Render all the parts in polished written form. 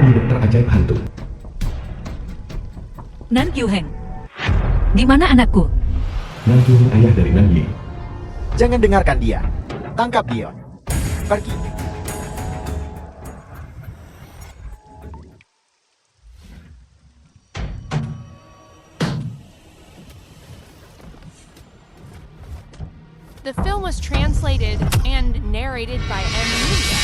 Kami dokter ajaib hantu. Nan Kyuheng. Di mana anakku? Nan Kyuheng ayah dari Nan Yi. Jangan dengarkan dia. Tangkap dia. Pergi. The film was translated and narrated by M. Media.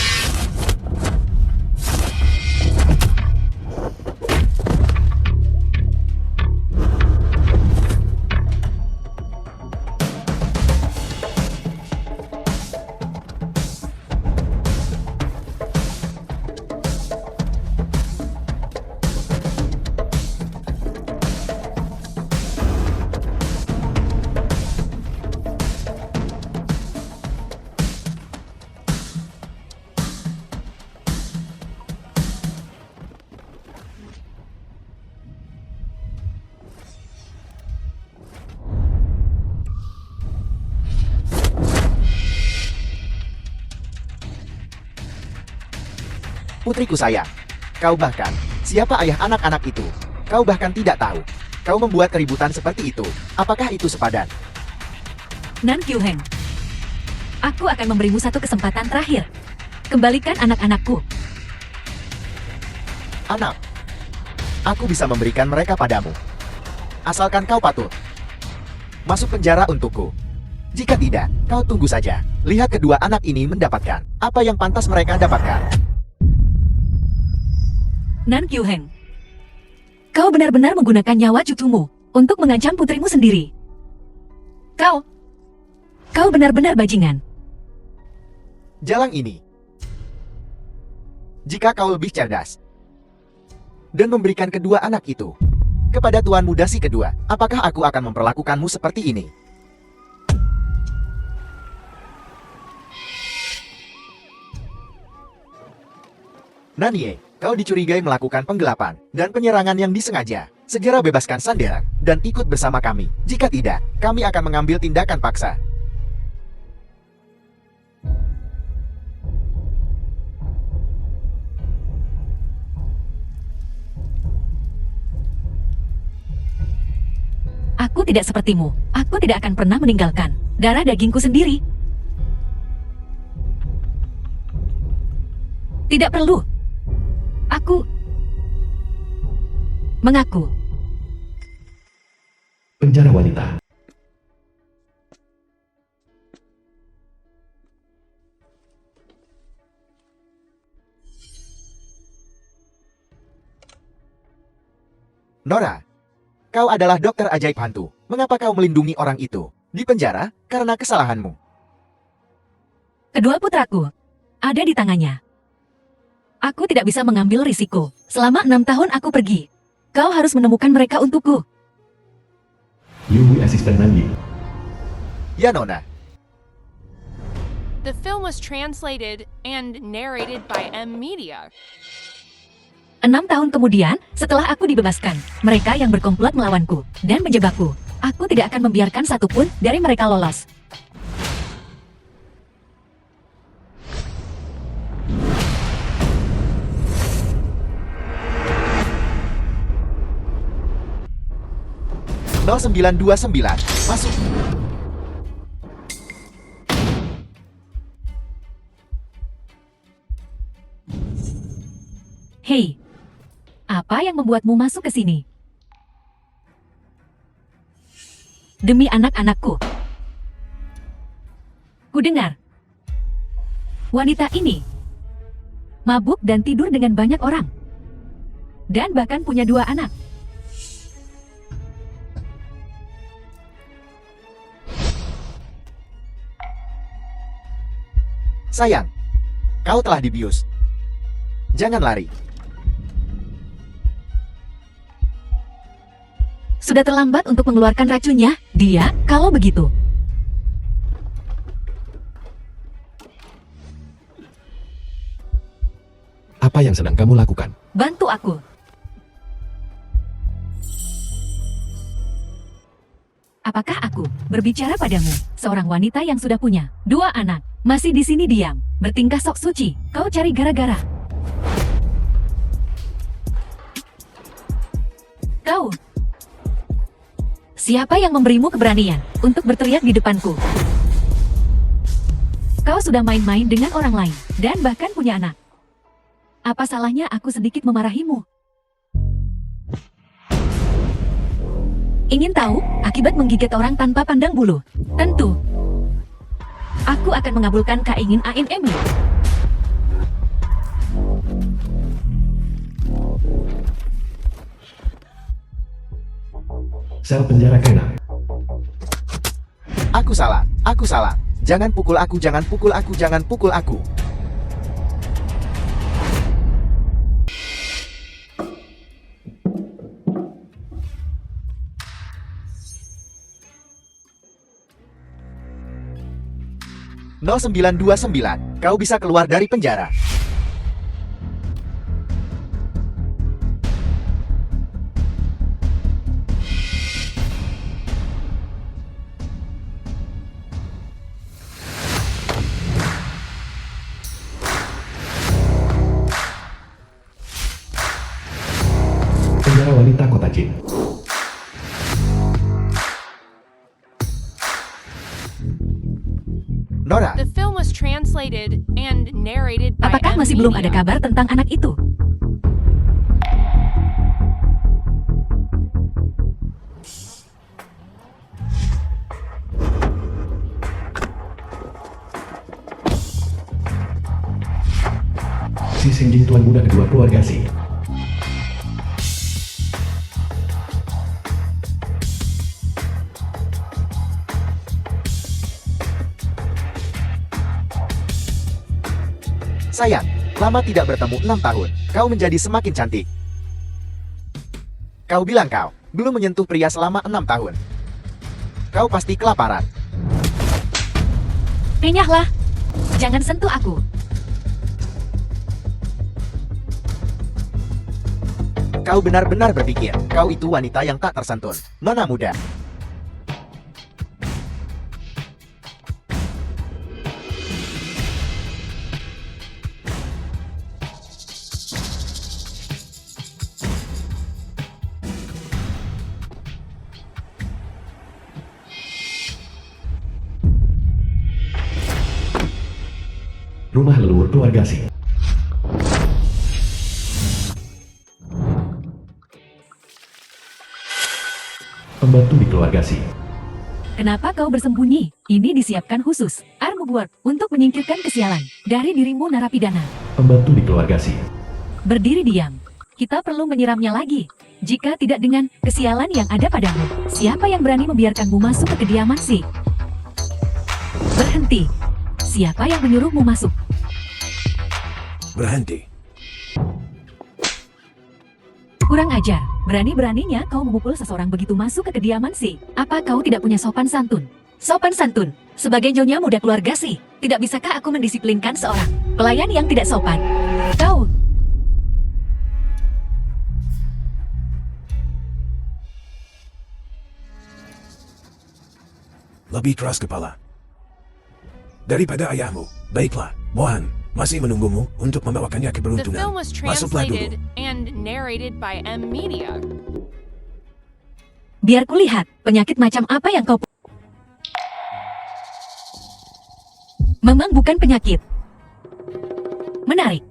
Putriku sayang, kau bahkan, siapa ayah anak-anak itu? Kau bahkan tidak tahu. Kau membuat keributan seperti itu. Apakah itu sepadan? Nan Kyuheng. Aku akan memberimu satu kesempatan terakhir. Kembalikan anak-anakku. Anak, aku bisa memberikan mereka padamu. Asalkan kau patuh. Masuk penjara untukku. Jika tidak, kau tunggu saja. Lihat kedua anak ini mendapatkan apa yang pantas mereka dapatkan. Nan Kyuheng. Kau benar-benar menggunakan nyawa cucumu untuk mengancam putrimu sendiri. Kau benar-benar bajingan. Jalan ini. Jika kau lebih cerdas dan memberikan kedua anak itu kepada Tuan Muda si kedua, apakah aku akan memperlakukanmu seperti ini? Nanye, kau dicurigai melakukan penggelapan dan penyerangan yang disengaja. Segera bebaskan Sandera dan ikut bersama kami. Jika tidak, kami akan mengambil tindakan paksa. Aku tidak sepertimu. Aku tidak akan pernah meninggalkan darah dagingku sendiri. Tidak perlu. Aku mengaku. Penjara wanita. Nora, kau adalah dokter ajaib hantu. Mengapa kau melindungi orang itu? Di penjara karena kesalahanmu. Kedua putraku ada di tangannya. Aku tidak bisa mengambil risiko. Selama 6 tahun aku pergi. Kau harus menemukan mereka untukku. Yui asisten Nan Yi. Ya, Nona. The film was translated and narrated by M. Media. 6 tahun kemudian, setelah aku dibebaskan, mereka yang berkomplot melawanku dan menjebakku. Aku tidak akan membiarkan satupun dari mereka lolos. No 929, masuk. Hei, apa yang membuatmu masuk ke sini? Demi anak-anakku. Kudengar. Wanita ini mabuk dan tidur dengan banyak orang. Dan bahkan punya 2 anak. Sayang, kau telah dibius. Jangan lari. Sudah terlambat untuk mengeluarkan racunnya, dia, kalau begitu. Apa yang sedang kamu lakukan? Bantu aku. Apakah aku berbicara padamu, seorang wanita yang sudah punya 2 anak, masih di sini diam, bertingkah sok suci, kau cari gara-gara. Kau. Siapa yang memberimu keberanian untuk berteriak di depanku? Kau sudah main-main dengan orang lain, dan bahkan punya anak. Apa salahnya aku sedikit memarahimu? Ingin tahu akibat menggigit orang tanpa pandang bulu? Tentu. Aku akan mengabulkan keinginan Emily. Sel penjara Kena. Aku salah, aku salah. Jangan pukul aku, jangan pukul aku, jangan pukul aku. (0929), kau bisa keluar dari penjara. Penjara wanita kota Jin. Nora, The film was translated and narrated by Apakah M. masih belum ada Media. kabar tentang anak itu? Si Singjing tuan muda kedua keluarga Si. sayang, lama tidak bertemu 6 tahun. Kau menjadi semakin cantik. Kau bilang kau belum menyentuh pria selama 6 tahun. Kau pasti kelaparan. Renyahlah. Jangan sentuh aku. Kau benar-benar berpikir kau itu wanita yang tak tersantun, nona muda. Rumah leluhur keluarga Si. Pembantu di keluarga Si. Kenapa kau bersembunyi? Ini disiapkan khusus, Armugward, untuk menyingkirkan kesialan dari dirimu narapidana. Pembantu di keluarga Si. Berdiri diam. Kita perlu menyiramnya lagi. Jika tidak dengan kesialan yang ada padamu, siapa yang berani membiarkanmu masuk ke kediaman Si? Berhenti. Siapa yang menyuruhmu masuk? Berhenti. Kurang ajar. Berani-beraninya kau memukul seseorang begitu masuk ke kediaman Si. Apa kau tidak punya sopan santun? Sopan santun. Sebagai nyonya muda keluarga Si, tidak bisakah aku mendisiplinkan seorang pelayan yang tidak sopan? Kau. Lebih keras kepala daripada ayahmu. Baiklah, Mohan masih menunggumu untuk membawakannya ke The beruntungan. film was Masuklah translated dulu. and narrated by M. Media. Biar kulihat penyakit macam apa yang kau. Memang bukan penyakit. Menarik.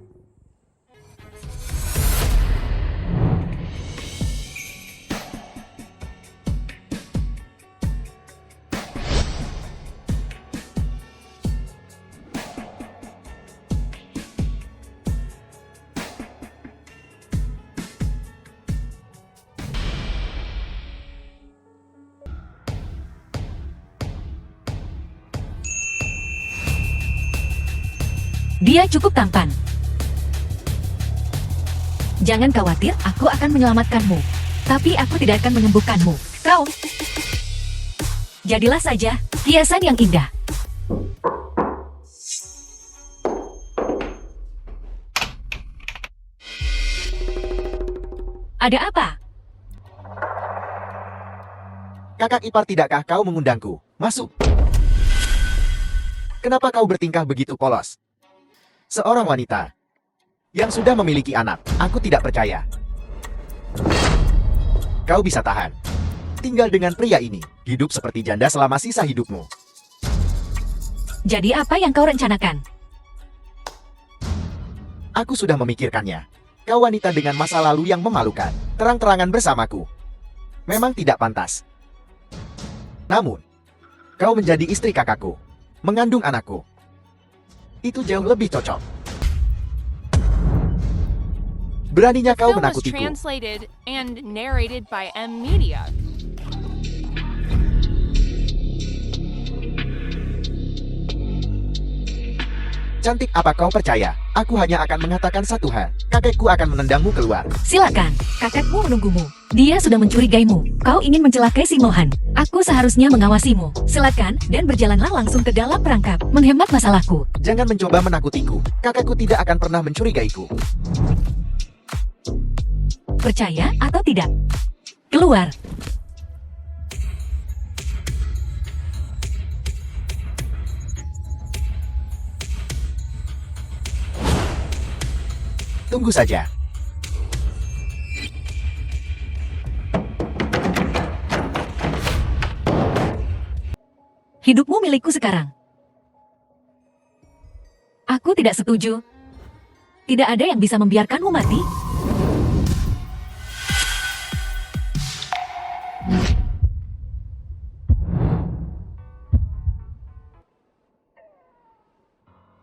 Dia cukup tampan. Jangan khawatir, aku akan menyelamatkanmu. Tapi aku tidak akan menyembuhkanmu. Kau. Jadilah saja hiasan yang indah. Ada apa? Kakak ipar, tidakkah kau mengundangku? Masuk. Kenapa kau bertingkah begitu polos? Seorang wanita yang sudah memiliki anak, aku tidak percaya. kau bisa tahan. Tinggal dengan pria ini, hidup seperti janda selama sisa hidupmu. Jadi apa yang kau rencanakan? Aku sudah memikirkannya. Kau wanita dengan masa lalu yang memalukan, terang-terangan bersamaku. Memang tidak pantas. Namun, kau menjadi istri kakakku, mengandung anakku. Itu jauh lebih cocok. Beraninya The kau film was menakutiku. translated and narrated by M Media. Cantik apa kau percaya? Aku hanya akan mengatakan satu hal. Kakekku akan menendangmu keluar. Silakan, kakakmu menunggumu. Dia sudah mencurigaimu. Kau ingin mencelakai si Mohan. Aku seharusnya mengawasimu. Silakan, dan berjalanlah langsung ke dalam perangkap. Menghemat masalahku. Jangan mencoba menakutiku. Kakekku tidak akan pernah mencurigaiku. Percaya atau tidak? Keluar. Tunggu saja. Hidupmu milikku sekarang. Aku tidak setuju. Tidak ada yang bisa membiarkanmu mati.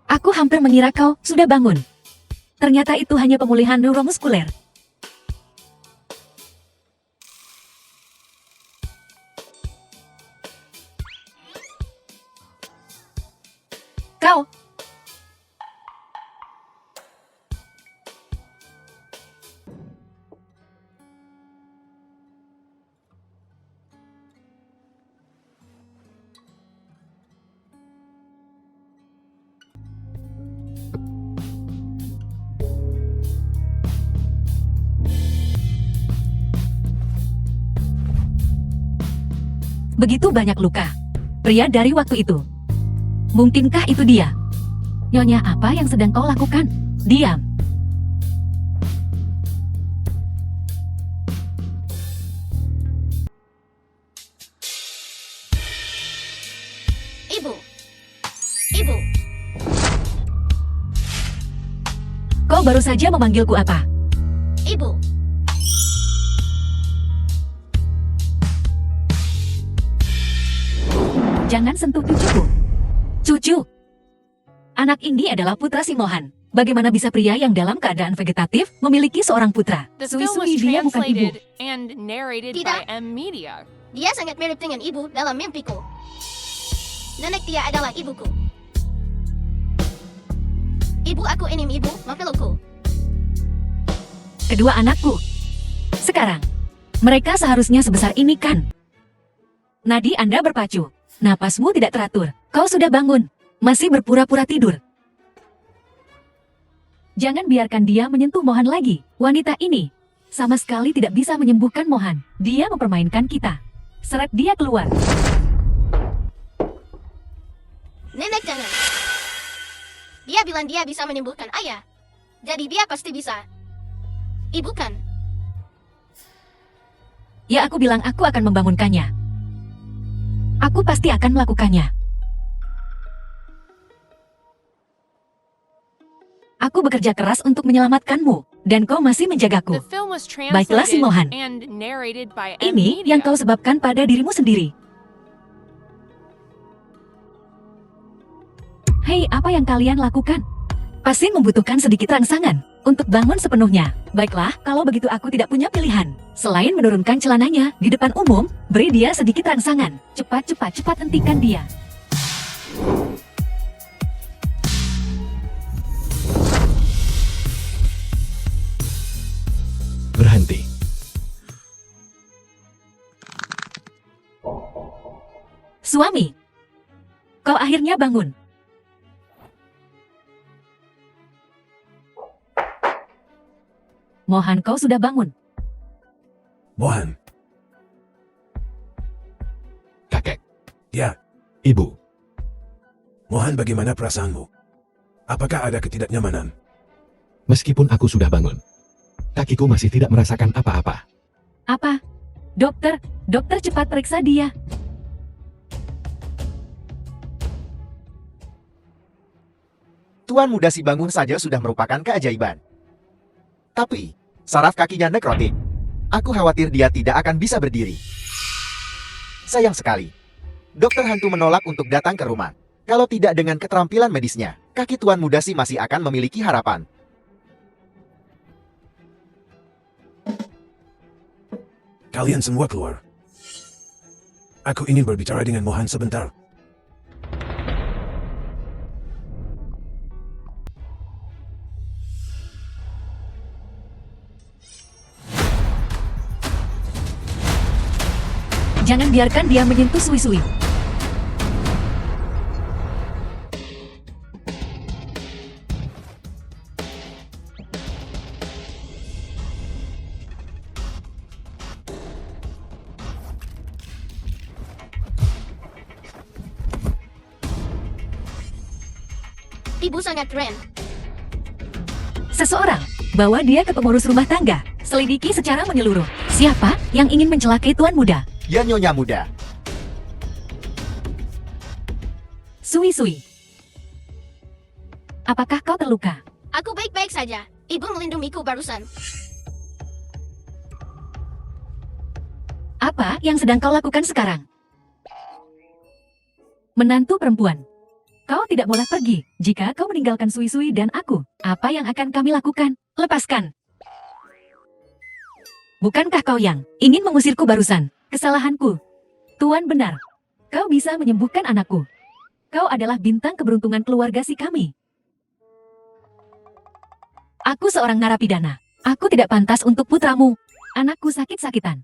Aku hampir mengira kau sudah bangun. Ternyata itu hanya pemulihan neuromuskuler. Kau. Begitu banyak luka. Pria dari waktu itu. Mungkinkah itu dia? Nyonya, apa yang sedang kau lakukan? Diam. Ibu. Ibu. Kau baru saja memanggilku apa? Ibu. Jangan sentuh cucuku. Cucu. Anak ini adalah putra si Mohan. Bagaimana bisa pria yang dalam keadaan vegetatif memiliki seorang putra? The film was Sui-sui dia bukan ibu. translated and narrated Tidak. by M Media. Dia sangat mirip dengan ibu dalam mimpiku. Nenek dia adalah ibuku. Ibu aku ini ibu memelukku. Kedua anakku. Sekarang, mereka seharusnya sebesar ini kan? Nadi Anda berpacu. Napasmu tidak teratur. Kau sudah bangun. Masih berpura-pura tidur. Jangan biarkan dia menyentuh Mohan lagi. Wanita ini sama sekali tidak bisa menyembuhkan Mohan. Dia mempermainkan kita. Seret dia keluar. Nenek jangan. Dia bilang dia bisa menyembuhkan ayah. Jadi dia pasti bisa. Ibu kan? Ya, aku bilang aku akan membangunkannya. Aku pasti akan melakukannya. Aku bekerja keras untuk menyelamatkanmu, dan kau masih menjagaku. The film was Baiklah, si translated Mohan. and narrated by M Ini Media. yang kau sebabkan pada dirimu sendiri. Hei, apa yang kalian lakukan? Pasti membutuhkan sedikit rangsangan untuk bangun sepenuhnya. Baiklah, kalau begitu aku tidak punya pilihan. Selain menurunkan celananya di depan umum, beri dia sedikit rangsangan. Cepat, cepat, cepat hentikan dia. Berhenti. Suami, kau akhirnya bangun. Mohan, kau sudah bangun. Mohan, Kakek. ya, Ibu. Mohan bagaimana perasaanmu? Apakah ada ketidaknyamanan? Meskipun aku sudah bangun, kakiku masih tidak merasakan apa-apa. Apa? Dokter, dokter cepat periksa dia. Tuan muda si bangun saja sudah merupakan keajaiban. Tapi, saraf kakinya nekrotik. Aku khawatir dia tidak akan bisa berdiri. Sayang sekali. Dokter hantu menolak untuk datang ke rumah. Kalau tidak dengan keterampilan medisnya, kaki tuan muda si masih akan memiliki harapan. Kalian semua keluar. Aku ingin berbicara dengan Mohan sebentar. Jangan biarkan dia menyentuh Sui-Sui. Ibu sangat keren. Seseorang, bawa dia ke pengurus rumah tangga. Selidiki secara menyeluruh. Siapa yang ingin mencelakai tuan muda? Ya nyonya muda. Sui-Sui. Apakah kau terluka? Aku baik-baik saja. Ibu melindungiku barusan. Apa yang sedang kau lakukan sekarang? Menantu perempuan. Kau tidak boleh pergi. Jika kau meninggalkan Sui-Sui dan aku, apa yang akan kami lakukan? Lepaskan. Bukankah kau yang ingin mengusirku barusan? Kesalahanku. Tuan benar. Kau bisa menyembuhkan anakku. Kau adalah bintang keberuntungan keluarga si kami. Aku seorang narapidana. Aku tidak pantas untuk putramu. Anakku sakit-sakitan.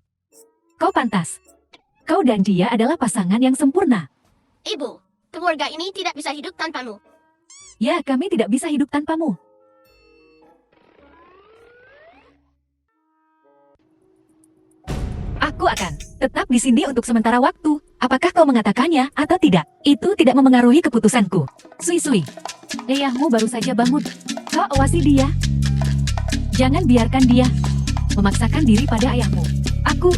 Kau pantas. Kau dan dia adalah pasangan yang sempurna. Ibu, keluarga ini tidak bisa hidup tanpamu. Ya, kami tidak bisa hidup tanpamu. Aku akan tetap di sini untuk sementara waktu. Apakah kau mengatakannya atau tidak? Itu tidak memengaruhi keputusanku. Sui-Sui, ayahmu baru saja bangun. Kau awasi dia. Jangan biarkan dia memaksakan diri pada ayahmu. Aku...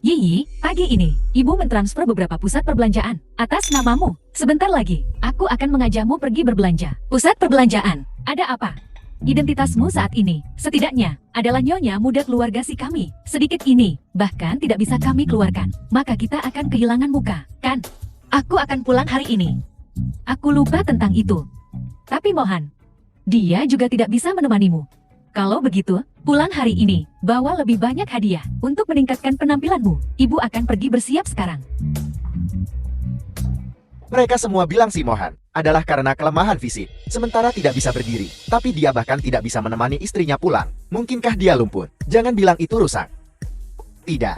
Yiyi, pagi ini, ibu mentransfer beberapa pusat perbelanjaan atas namamu. Sebentar lagi, aku akan mengajakmu pergi berbelanja. Pusat perbelanjaan, ada apa? Identitasmu saat ini, setidaknya, adalah nyonya muda keluarga si kami. Sedikit ini, bahkan tidak bisa kami keluarkan. Maka kita akan kehilangan muka, kan? Aku akan pulang hari ini. Aku lupa tentang itu. Tapi Mohan, dia juga tidak bisa menemanimu. Kalau begitu, pulang hari ini, bawa lebih banyak hadiah untuk meningkatkan penampilanmu. Ibu akan pergi bersiap sekarang. Mereka semua bilang si Mohan adalah karena kelemahan fisik, sementara tidak bisa berdiri. Tapi dia bahkan tidak bisa menemani istrinya pulang. Mungkinkah dia lumpuh? Jangan bilang itu rusak. Tidak.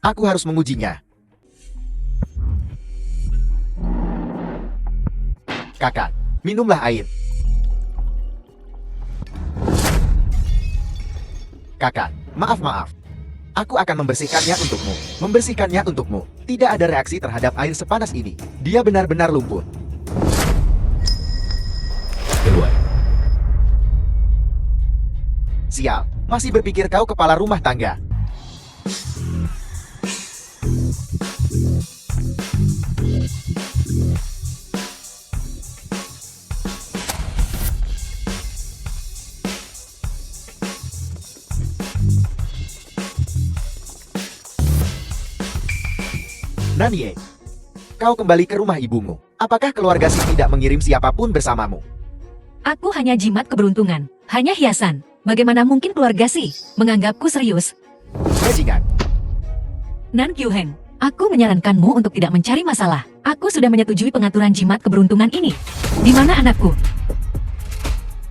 Aku harus mengujinya. Kakak, minumlah air. Kakak, maaf. Aku akan membersihkannya untukmu. Membersihkannya untukmu. Tidak ada reaksi terhadap air sepanas ini. Dia benar-benar lumpuh. Keluar. Sial, masih berpikir kau kepala rumah tangga. Nanie, kau kembali ke rumah ibumu. Apakah keluarga si tidak mengirim siapapun bersamamu? Aku hanya jimat keberuntungan, hanya hiasan. Bagaimana mungkin keluarga si menganggapku serius? Bajingan. Nan Kyuheng, aku menyarankanmu untuk tidak mencari masalah. Aku sudah menyetujui pengaturan jimat keberuntungan ini. Di mana anakku?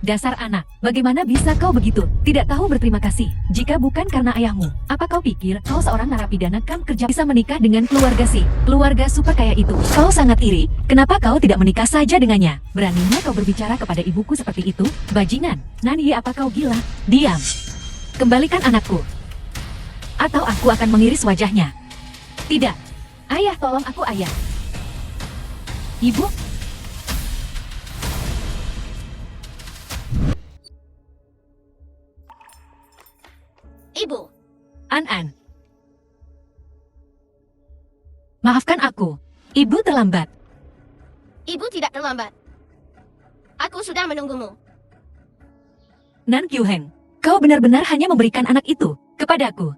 Dasar anak, bagaimana bisa kau begitu? Tidak tahu berterima kasih. Jika bukan karena ayahmu, apa kau pikir kau seorang narapidana kam kerja bisa menikah dengan keluarga si? Keluarga super kaya itu. Kau sangat iri. Kenapa kau tidak menikah saja dengannya? Beraninya kau berbicara kepada ibuku seperti itu? Bajingan. Nani, apa kau gila? Diam. Kembalikan anakku. Atau aku akan mengiris wajahnya. Tidak. Ayah, tolong aku, ayah. Ibu? Ibu, An-An. Maafkan aku. Ibu terlambat. ibu tidak terlambat. Aku sudah menunggumu. Nan Kyuheng, kau benar-benar hanya memberikan anak itu kepadaku.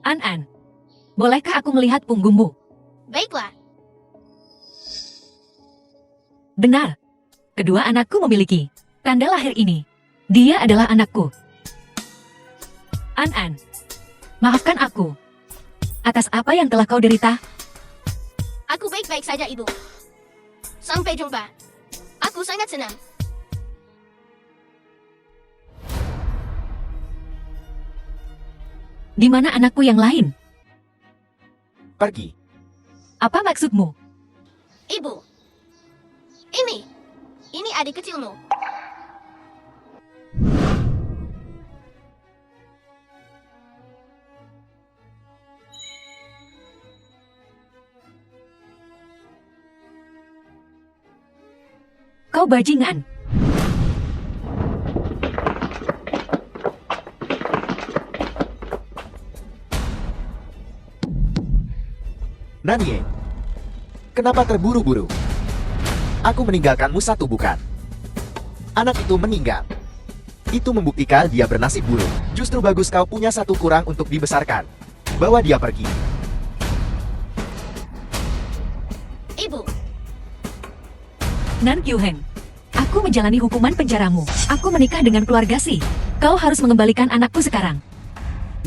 An-An, bolehkah aku melihat punggungmu? Baiklah, Benar. Kedua anakku memiliki tanda lahir ini. Dia adalah anakku. An-An, maafkan aku. Atas apa yang telah kau derita? aku baik-baik saja ibu. Sampai jumpa. Aku sangat senang. Di mana anakku yang lain? Pergi. Apa maksudmu? Ibu, ini adik kecilmu. Kau bajingan. Nanie, kenapa terburu-buru? Aku meninggalkanmu satu bukan. Anak itu meninggal. Itu membuktikan dia bernasib buruk. Justru bagus kau punya satu kurang untuk dibesarkan. Bawa dia pergi. Ibu, Nan Kyuheng, aku menjalani hukuman penjaramu. Aku menikah dengan keluarga Si. Kau harus mengembalikan anakku sekarang.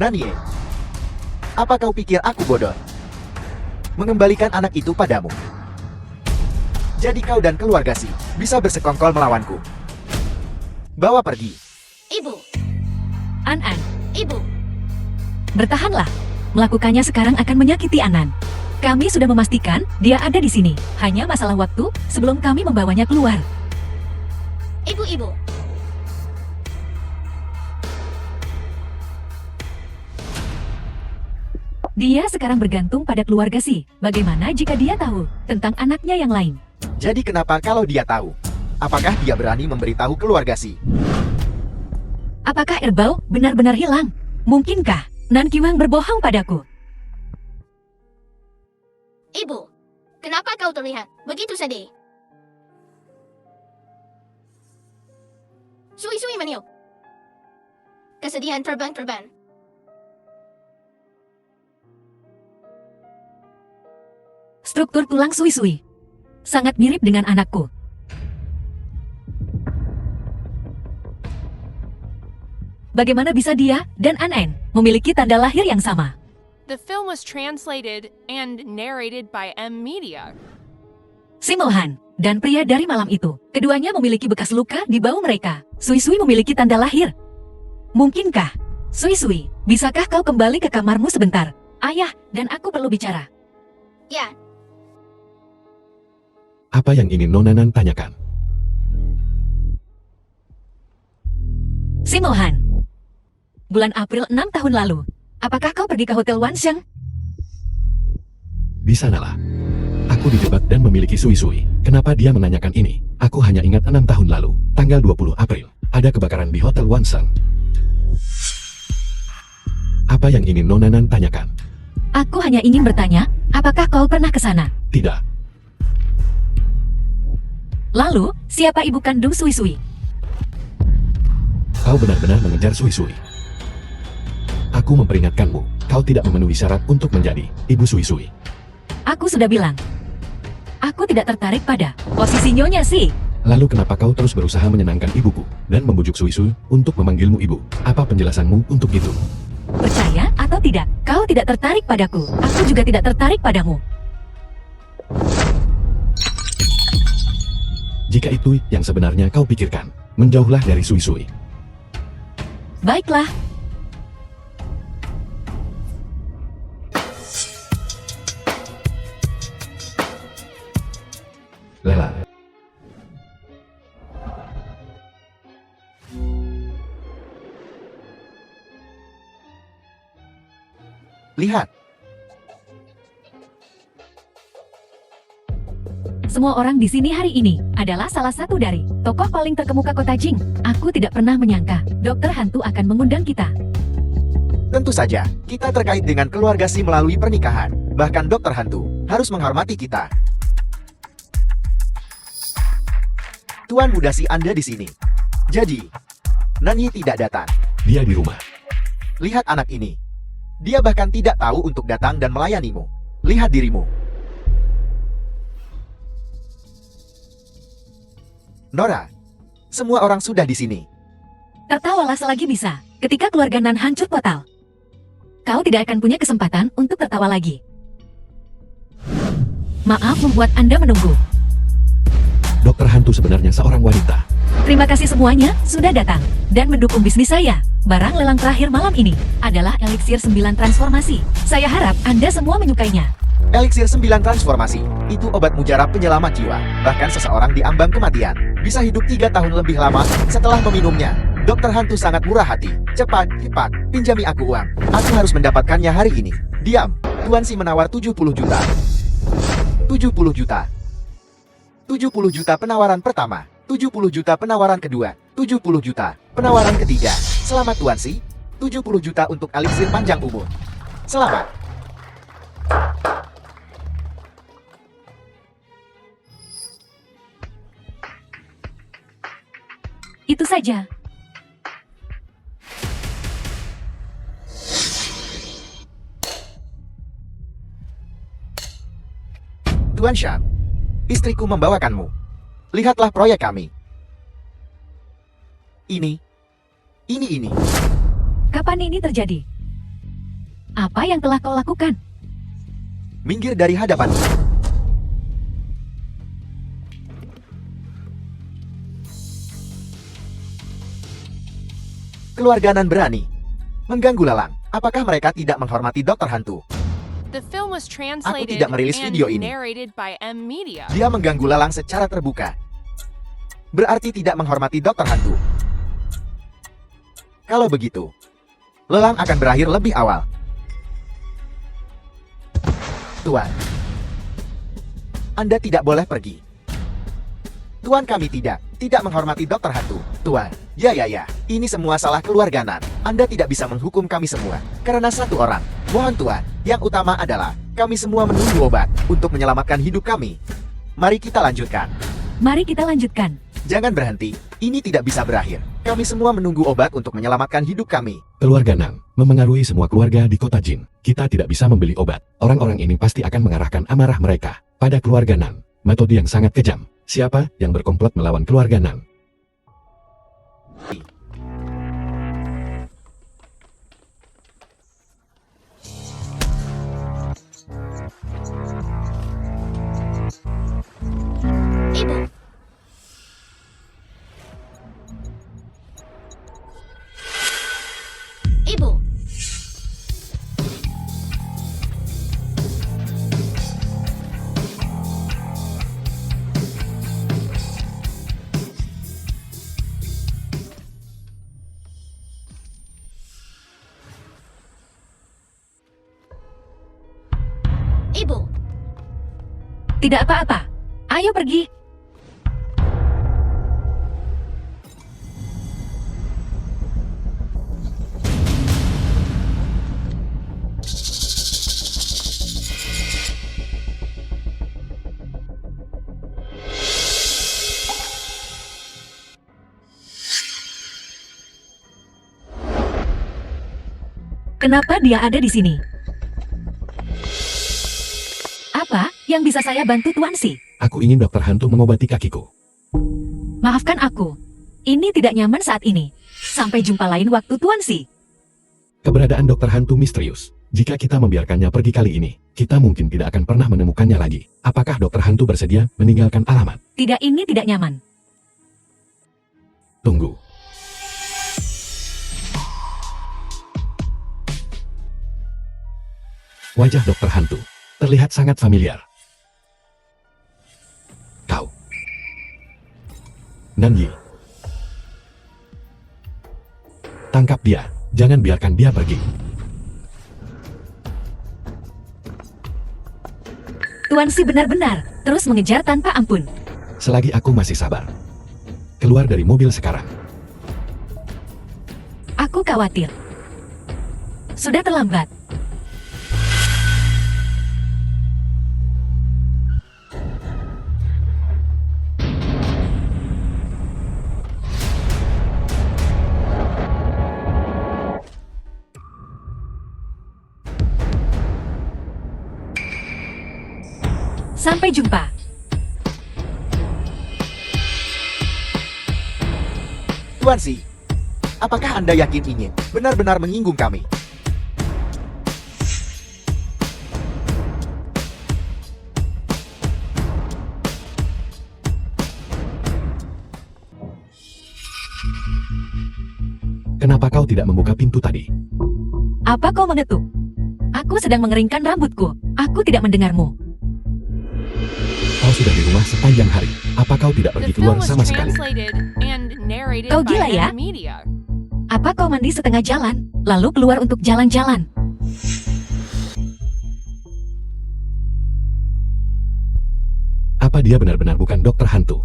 Nanie, apa kau pikir aku bodoh? Mengembalikan anak itu padamu. Jadi kau dan keluarga Si bisa bersekongkol melawanku. Bawa pergi. ibu, An-An, ibu. bertahanlah. Melakukannya sekarang akan menyakiti Anan. Kami sudah memastikan dia ada di sini. Hanya masalah waktu sebelum kami membawanya keluar. Ibu. Dia sekarang bergantung pada keluarga Si. Bagaimana jika dia tahu tentang anaknya yang lain? Jadi kenapa kalau dia tahu? Apakah dia berani memberitahu keluarga Si? Apakah Erbau benar-benar hilang? Mungkinkah Nan Kyuheng berbohong padaku? Ibu, kenapa kau terlihat begitu sedih? Sui-sui meniup. Kesedihan terbang-terbang. Struktur tulang Sui-sui sangat mirip dengan anakku. Bagaimana bisa dia dan An-An memiliki tanda lahir yang sama? The film was translated and narrated by M Media. Simulhan dan pria dari malam itu, keduanya memiliki bekas luka di bahu mereka. Sui-sui memiliki tanda lahir. Mungkinkah? Sui-sui, bisakah kau kembali ke kamarmu sebentar? Ayah dan aku perlu bicara. Ya, Apa yang ingin Nona Nan tanyakan? Simulhan, bulan April 6 tahun lalu, apakah kau pergi ke Hotel Wansheng? Di sanalah. Aku dijebak dan memiliki Sui-sui. Kenapa dia menanyakan ini? Aku hanya ingat 6 tahun lalu, tanggal 20 April, ada kebakaran di Hotel Wansheng. Apa yang ingin Nona Nan tanyakan? Aku hanya ingin bertanya, apakah kau pernah ke sana? Tidak. Lalu, siapa ibu kandung Sui-sui? Kau benar-benar mengejar Sui-sui. Aku memperingatkanmu, kau tidak memenuhi syarat untuk menjadi ibu Sui-sui. Aku sudah bilang. Aku tidak tertarik pada posisi Nyonya Si. Lalu kenapa kau terus berusaha menyenangkan ibuku dan membujuk Sui-sui untuk memanggilmu ibu? Apa penjelasanmu untuk itu? Percaya atau tidak, kau tidak tertarik padaku. Aku juga tidak tertarik padamu. Jika itu yang sebenarnya kau pikirkan, menjauhlah dari Sui-sui. Baiklah. Lela. Lihat, Semua orang di sini hari ini adalah salah satu dari tokoh paling terkemuka kota Jing. Aku tidak pernah menyangka Dokter Hantu akan mengundang kita. Tentu saja, kita terkait dengan keluarga Si melalui pernikahan. Bahkan Dokter Hantu harus menghormati kita. Tuan muda Si Anda di sini. Jadi, Nanyi tidak datang. Dia di rumah. Lihat anak ini. Dia bahkan tidak tahu untuk datang dan melayanimu. Lihat dirimu. Nora, semua orang sudah di sini. Tertawalah selagi bisa. Ketika keluarga Nan hancur total, kau tidak akan punya kesempatan untuk tertawa lagi. Maaf membuat Anda menunggu. Dokter Hantu sebenarnya seorang wanita. Terima kasih semuanya sudah datang dan mendukung bisnis saya. Barang lelang terakhir malam ini adalah Elixir 9 Transformasi. Saya harap Anda semua menyukainya. Elixir 9 Transformasi, itu obat mujarab penyelamat jiwa. Bahkan seseorang di ambang kematian bisa hidup 3 tahun lebih lama setelah meminumnya. Dokter Hantu sangat murah hati. Cepat, pinjami aku uang. Aku harus mendapatkannya hari ini. Diam, Tuan Si menawar 70 juta. 70 juta. 70 juta penawaran pertama. 70 juta penawaran kedua. 70 juta penawaran ketiga. Selamat Tuan Si. 70 juta untuk elixir panjang umur. Selamat. Itu saja. Tuan Sham, istriku membawakanmu. Lihatlah proyek kami. Ini. Kapan ini terjadi? Apa yang telah kau lakukan? Minggir dari hadapanku. Keluarga Nan berani mengganggu Lelang. Apakah mereka tidak menghormati Dokter Hantu? The film was translated tidak merilis and video ini. narrated by M Media. Dia mengganggu Lelang secara terbuka. Berarti tidak menghormati Dokter Hantu. Kalau begitu, Lelang akan berakhir lebih awal. Tuan, Anda tidak boleh pergi. Tuan, kami tidak menghormati Dokter Hantu. Tuan, ya, ini semua salah keluarga Nan. Anda tidak bisa menghukum kami semua karena satu orang. Mohon Tuan, yang utama adalah kami semua menunggu obat untuk menyelamatkan hidup kami. Mari kita lanjutkan. Mari kita lanjutkan. Jangan berhenti, ini tidak bisa berakhir. Kami semua menunggu obat untuk menyelamatkan hidup kami. Keluarga Nan memengaruhi semua keluarga di kota Jin. Kita tidak bisa membeli obat. Orang-orang ini pasti akan mengarahkan amarah mereka pada keluarga Nan. Metode yang sangat kejam. Siapa yang berkomplot melawan keluarga Nan? Ibu. Ibu. Ibu. Tidak apa-apa. Ayo pergi. Kenapa dia ada di sini? Apa yang bisa saya bantu Tuan Si? Aku ingin Dokter Hantu mengobati kakiku. Maafkan aku. Ini tidak nyaman saat ini. Sampai jumpa lain waktu Tuan Si. Keberadaan Dokter Hantu misterius. Jika kita membiarkannya pergi kali ini, kita mungkin tidak akan pernah menemukannya lagi. Apakah Dokter Hantu bersedia meninggalkan alamat? Tidak, ini tidak nyaman. Tunggu. Wajah Dokter Hantu terlihat sangat familiar. Kau. Nanyi. Tangkap dia. Jangan biarkan dia pergi. Tuan Si benar-benar terus mengejar tanpa ampun. Selagi aku masih sabar. Keluar dari mobil sekarang. Aku khawatir. Sudah terlambat. Sampai jumpa. Tuan Si, apakah Anda yakin ingin benar-benar menyinggung kami? Kenapa kau tidak membuka pintu tadi? Apa kau mengetuk? Aku sedang mengeringkan rambutku. Aku tidak mendengarmu. Kau sudah di rumah sepanjang hari. Apa kau tidak The pergi film keluar was sama sekali? translated and narrated Kau by gila ya? M Media. Apa kau mandi setengah jalan, lalu keluar untuk jalan-jalan? Apa dia benar-benar bukan dokter hantu?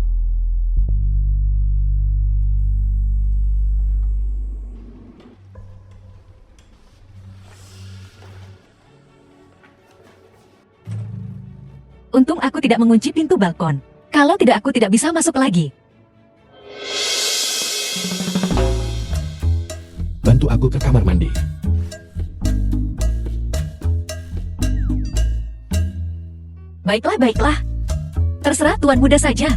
Untung aku tidak mengunci pintu balkon. Kalau tidak, aku tidak bisa masuk lagi. Bantu aku ke kamar mandi. Baiklah, baiklah. Terserah tuan muda saja.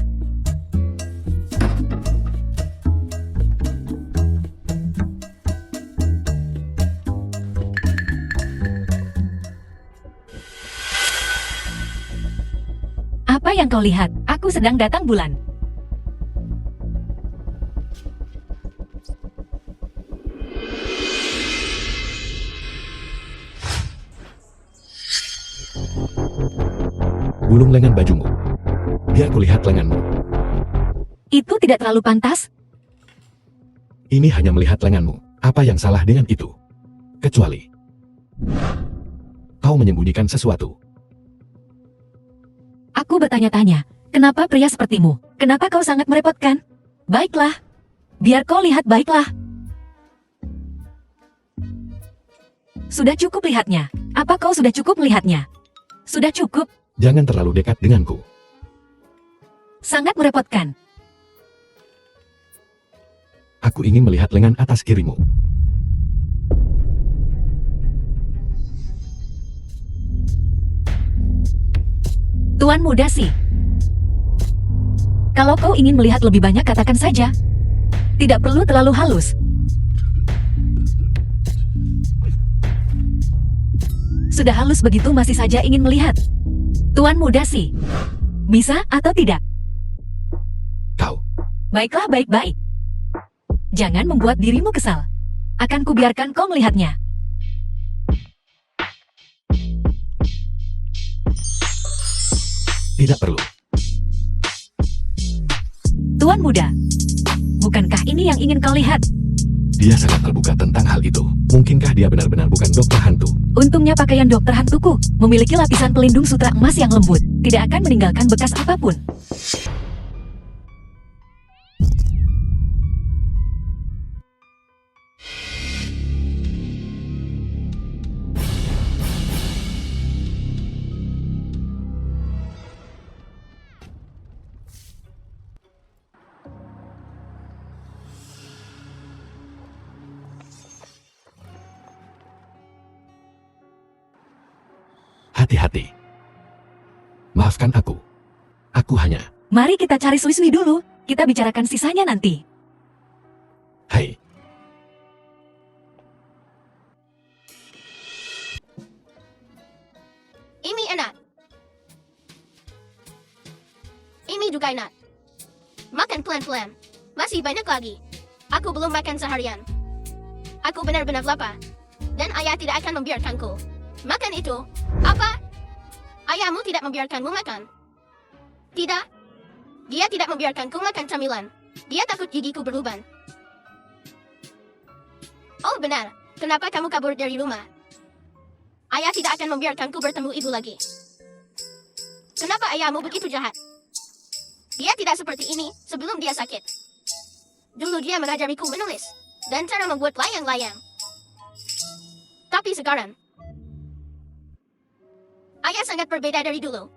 Apa yang kau lihat? Aku sedang datang bulan. Gulung lengan bajumu. Biar kulihat lenganmu. Itu tidak terlalu pantas? Ini hanya melihat lenganmu. Apa yang salah dengan itu? Kecuali kau menyembunyikan sesuatu. Aku bertanya-tanya, kenapa pria sepertimu? Kenapa kau sangat merepotkan? Baiklah. Biar kau lihat, baiklah. Sudah cukup lihatnya. Apa kau sudah cukup melihatnya? Sudah cukup. Jangan terlalu dekat denganku. Sangat merepotkan. Aku ingin melihat lengan atas kirimu. Tuan muda sih. Kalau kau ingin melihat lebih banyak, katakan saja. Tidak perlu terlalu halus. Sudah halus begitu masih saja ingin melihat. Tuan muda sih. Bisa atau tidak? Kau. Baiklah, baik-baik. Jangan membuat dirimu kesal. Akan kubiarkan kau melihatnya. Tidak perlu. Tuan muda, bukankah ini yang ingin kau lihat? Dia sangat terbuka tentang hal itu. Mungkinkah dia benar-benar bukan dokter hantu? Untungnya pakaian dokter hantuku memiliki lapisan pelindung sutra emas yang lembut. Tidak akan meninggalkan bekas apapun. Hati-hati. Maafkan aku. Aku hanya... Mari kita cari Suiswi dulu. Kita bicarakan sisanya nanti. Hai. Ini enak. Ini juga enak. Makan pelan-pelan. Masih banyak lagi. Aku belum makan seharian. Aku benar-benar lapar. Dan ayah tidak akan membiarkanku makan itu. Apa? Ayahmu tidak membiarkanmu makan? Tidak. Dia tidak membiarkanku makan camilan. Dia takut gigiku berlubang. Oh benar. Kenapa kamu kabur dari rumah? Ayah tidak akan membiarkanku bertemu ibu lagi. Kenapa ayahmu begitu jahat? Dia tidak seperti ini sebelum dia sakit. Dulu dia mengajariku menulis dan cara membuat layang-layang. Tapi sekarang, ayah sangat berbeda dari dulu.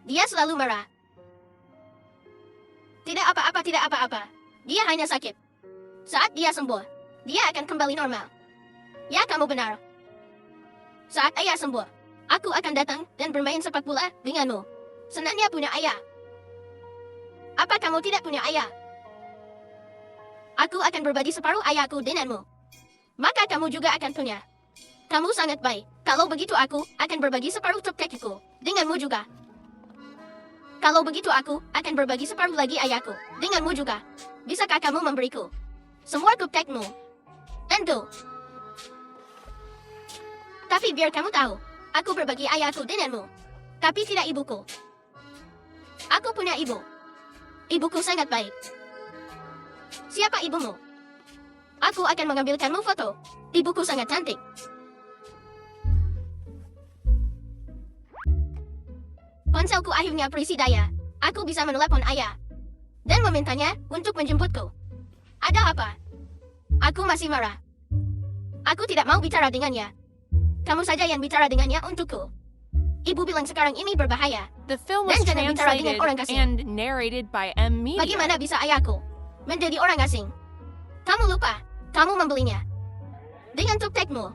Dia selalu marah. Tidak apa-apa, tidak apa-apa. Dia hanya sakit. Saat dia sembuh, dia akan kembali normal. Ya, kamu benar. Saat ayah sembuh, aku akan datang dan bermain sepak bola denganmu. Senangnya punya ayah. Apa kamu tidak punya ayah? Aku akan berbagi separuh ayahku denganmu. Maka kamu juga akan punya. Kamu sangat baik. Kalau begitu aku akan berbagi separuh cupcakeku denganmu juga. Kalau begitu aku akan berbagi separuh lagi ayahku denganmu juga. Bisakah kamu memberiku semua cupcakemu? Tentu. Tapi biar kamu tahu, aku berbagi ayahku denganmu. Tapi tidak ibuku. Aku punya ibu. Ibuku sangat baik. Siapa ibumu? Aku akan mengambilkanmu foto. Ibuku sangat cantik. Ponselku akhirnya berisi daya. Aku bisa menelepon ayah dan memintanya untuk menjemputku. Ada apa? Aku masih marah. Aku tidak mau bicara dengannya. Kamu saja yang bicara dengannya untukku. Ibu bilang sekarang ini berbahaya. The film was Dan jangan bicara dengan translated orang asing. and narrated by M Media. Bagaimana bisa ayahku menjadi orang asing? Kamu lupa, kamu membelinya dengan cupcakemu.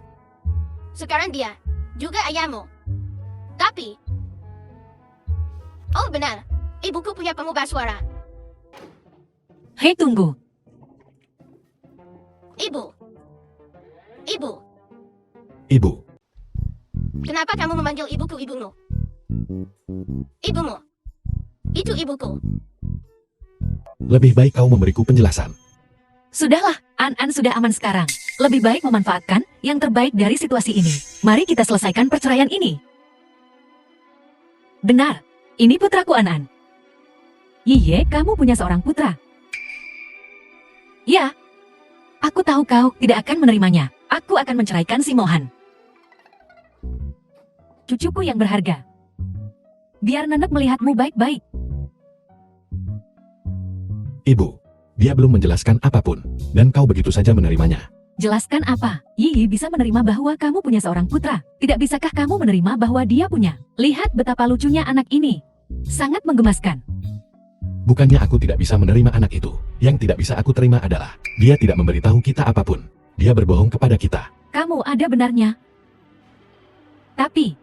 Sekarang dia juga ayahmu. Tapi, oh benar, ibuku punya pengubah suara. Hei, tunggu. Ibu. Ibu, Ibu, kenapa kamu memanggil ibuku ibumu? Ibumu. Itu ibuku. lebih baik kau memberiku penjelasan. Sudahlah, An-An sudah aman sekarang. Lebih baik memanfaatkan yang terbaik dari situasi ini. Mari kita selesaikan perceraian ini. Benar, ini putraku An-An. Yiye, kamu punya seorang putra. Ya, aku tahu kau tidak akan menerimanya. Aku akan menceraikan si Mohan. Cucuku yang berharga. Biar Nenek melihatmu baik-baik. Ibu, dia belum menjelaskan apapun, dan kau begitu saja menerimanya. Jelaskan apa? Yiyi bisa menerima bahwa kamu punya seorang putra. Tidak bisakah kamu menerima bahwa dia punya? Lihat betapa lucunya anak ini. Sangat menggemaskan. Bukannya aku tidak bisa menerima anak itu. Yang tidak bisa aku terima adalah, dia tidak memberitahu kita apapun. Dia berbohong kepada kita. Kamu ada benarnya. Tapi,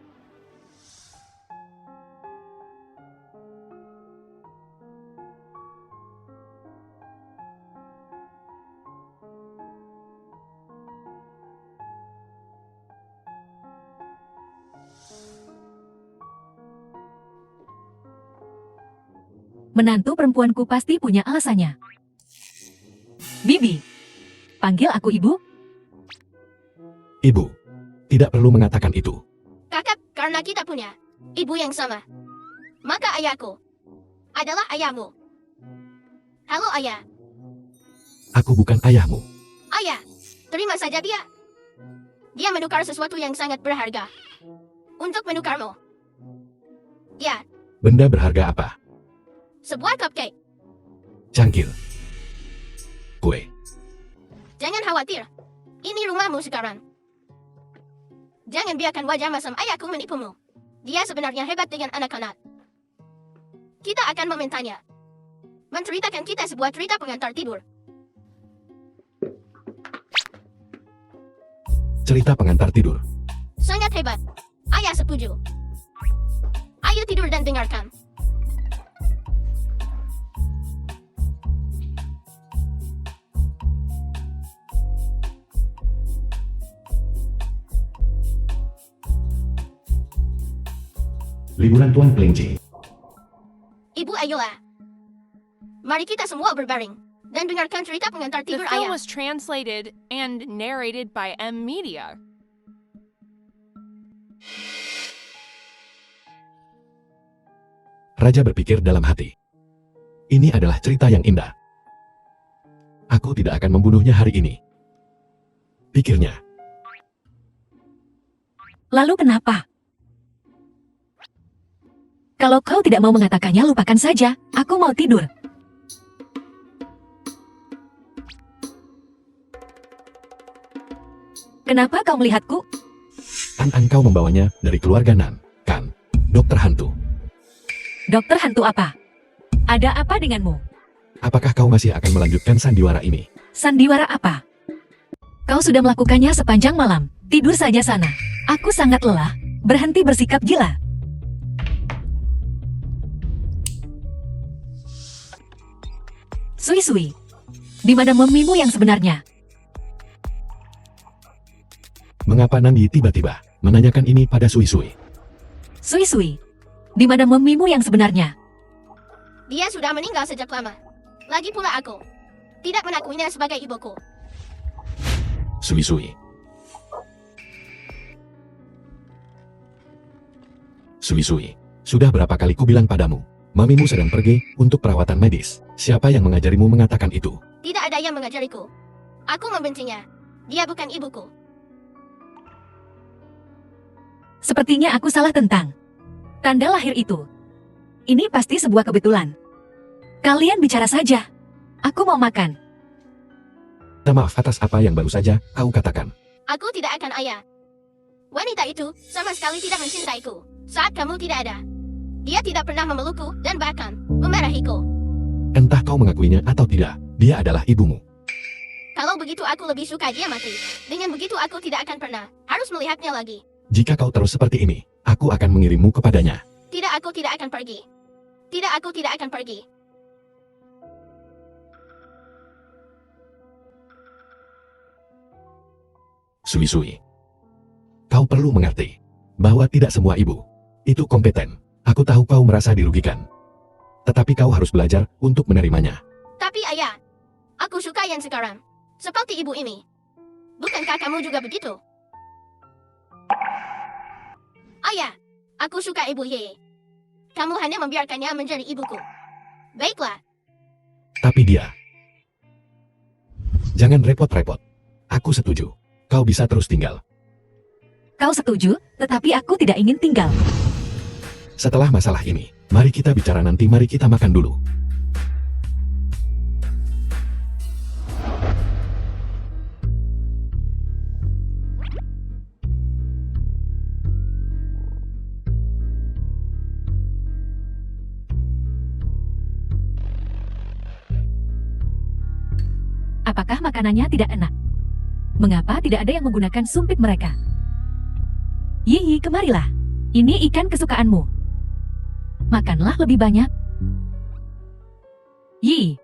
menantu perempuanku pasti punya alasannya. Bibi, panggil aku ibu? Ibu, tidak perlu mengatakan itu. Kakak, karena kita punya ibu yang sama. Maka ayahku adalah ayahmu. Halo ayah. Aku bukan ayahmu. Ayah, terima saja dia. Dia menukar sesuatu yang sangat berharga. Untuk menukarmu. Ya, Benda berharga apa? sebuah cupcake. Cangkir. Kue. Jangan khawatir. Ini rumahmu sekarang. Jangan biarkan wajah masam ayahku menipumu. Dia sebenarnya hebat dengan anak-anak. Kita akan memintanya menceritakan kita sebuah cerita pengantar tidur. Cerita pengantar tidur. Sangat hebat. Ayah setuju. Ayo tidur dan dengarkan. Liburan Tuan Kelinci. Ibu Ayola. Mari kita semua berbaring dan dengarkan cerita pengantar The tidur film ayah. was translated and narrated by M Media. Raja berpikir dalam hati. Ini adalah cerita yang indah. Aku tidak akan membunuhnya hari ini. Pikirnya. Lalu kenapa? Kalau kau tidak mau mengatakannya, lupakan saja. Aku mau tidur. Kenapa kau melihatku? Engkau membawanya dari keluarga Nan, kan? Dokter hantu. Dokter hantu apa? Ada apa denganmu? Apakah kau masih akan melanjutkan sandiwara ini? Sandiwara apa? Kau sudah melakukannya sepanjang malam. Tidur saja sana. Aku sangat lelah. Berhenti bersikap gila. Sui-sui. Di mana memimu yang sebenarnya? Mengapa Nandi tiba-tiba menanyakan ini pada Sui-sui? Sui-sui. Di mana memimu yang sebenarnya? Dia sudah meninggal sejak lama. Lagi pula aku tidak mengakuinya sebagai ibuku. Sui-sui. Sui-sui. Sudah berapa kali ku bilang padamu, mamimu sedang pergi untuk perawatan medis. Siapa yang mengajarimu mengatakan itu? Tidak ada yang mengajariku. Aku membencinya. Dia bukan ibuku. Sepertinya aku salah tentang tanda lahir itu. Ini pasti sebuah kebetulan. Kalian bicara saja. Aku mau makan. Minta maaf atas apa yang baru saja kau katakan. Aku tidak akan ayah. Wanita itu sama sekali tidak mencintaiku saat kamu tidak ada. Dia tidak pernah memelukku dan bahkan memarahiku. Entah kau mengakuinya atau tidak, dia adalah ibumu. Kalau begitu aku lebih suka dia mati. Dengan begitu aku tidak akan pernah harus melihatnya lagi. Jika kau terus seperti ini, aku akan mengirimmu kepadanya. Tidak, aku tidak akan pergi. Tidak, aku tidak akan pergi. Sui-sui. Kau perlu mengerti bahwa tidak semua ibu itu kompeten. Aku tahu kau merasa dirugikan. Tetapi kau harus belajar untuk menerimanya. Tapi ayah, aku suka yang sekarang. Seperti ibu ini. Bukankah kamu juga begitu? Ayah, aku suka ibu Ye. Kamu hanya membiarkannya menjadi ibuku. Baiklah. Tapi dia. Jangan repot-repot. Aku setuju. Kau bisa terus tinggal. Kau setuju, tetapi aku tidak ingin tinggal. Setelah masalah ini, mari kita bicara nanti. Mari kita makan dulu. Apakah makanannya tidak enak? Mengapa tidak ada yang menggunakan sumpit mereka? Yi, kemarilah. Ini ikan kesukaanmu. Makanlah lebih banyak. Yi.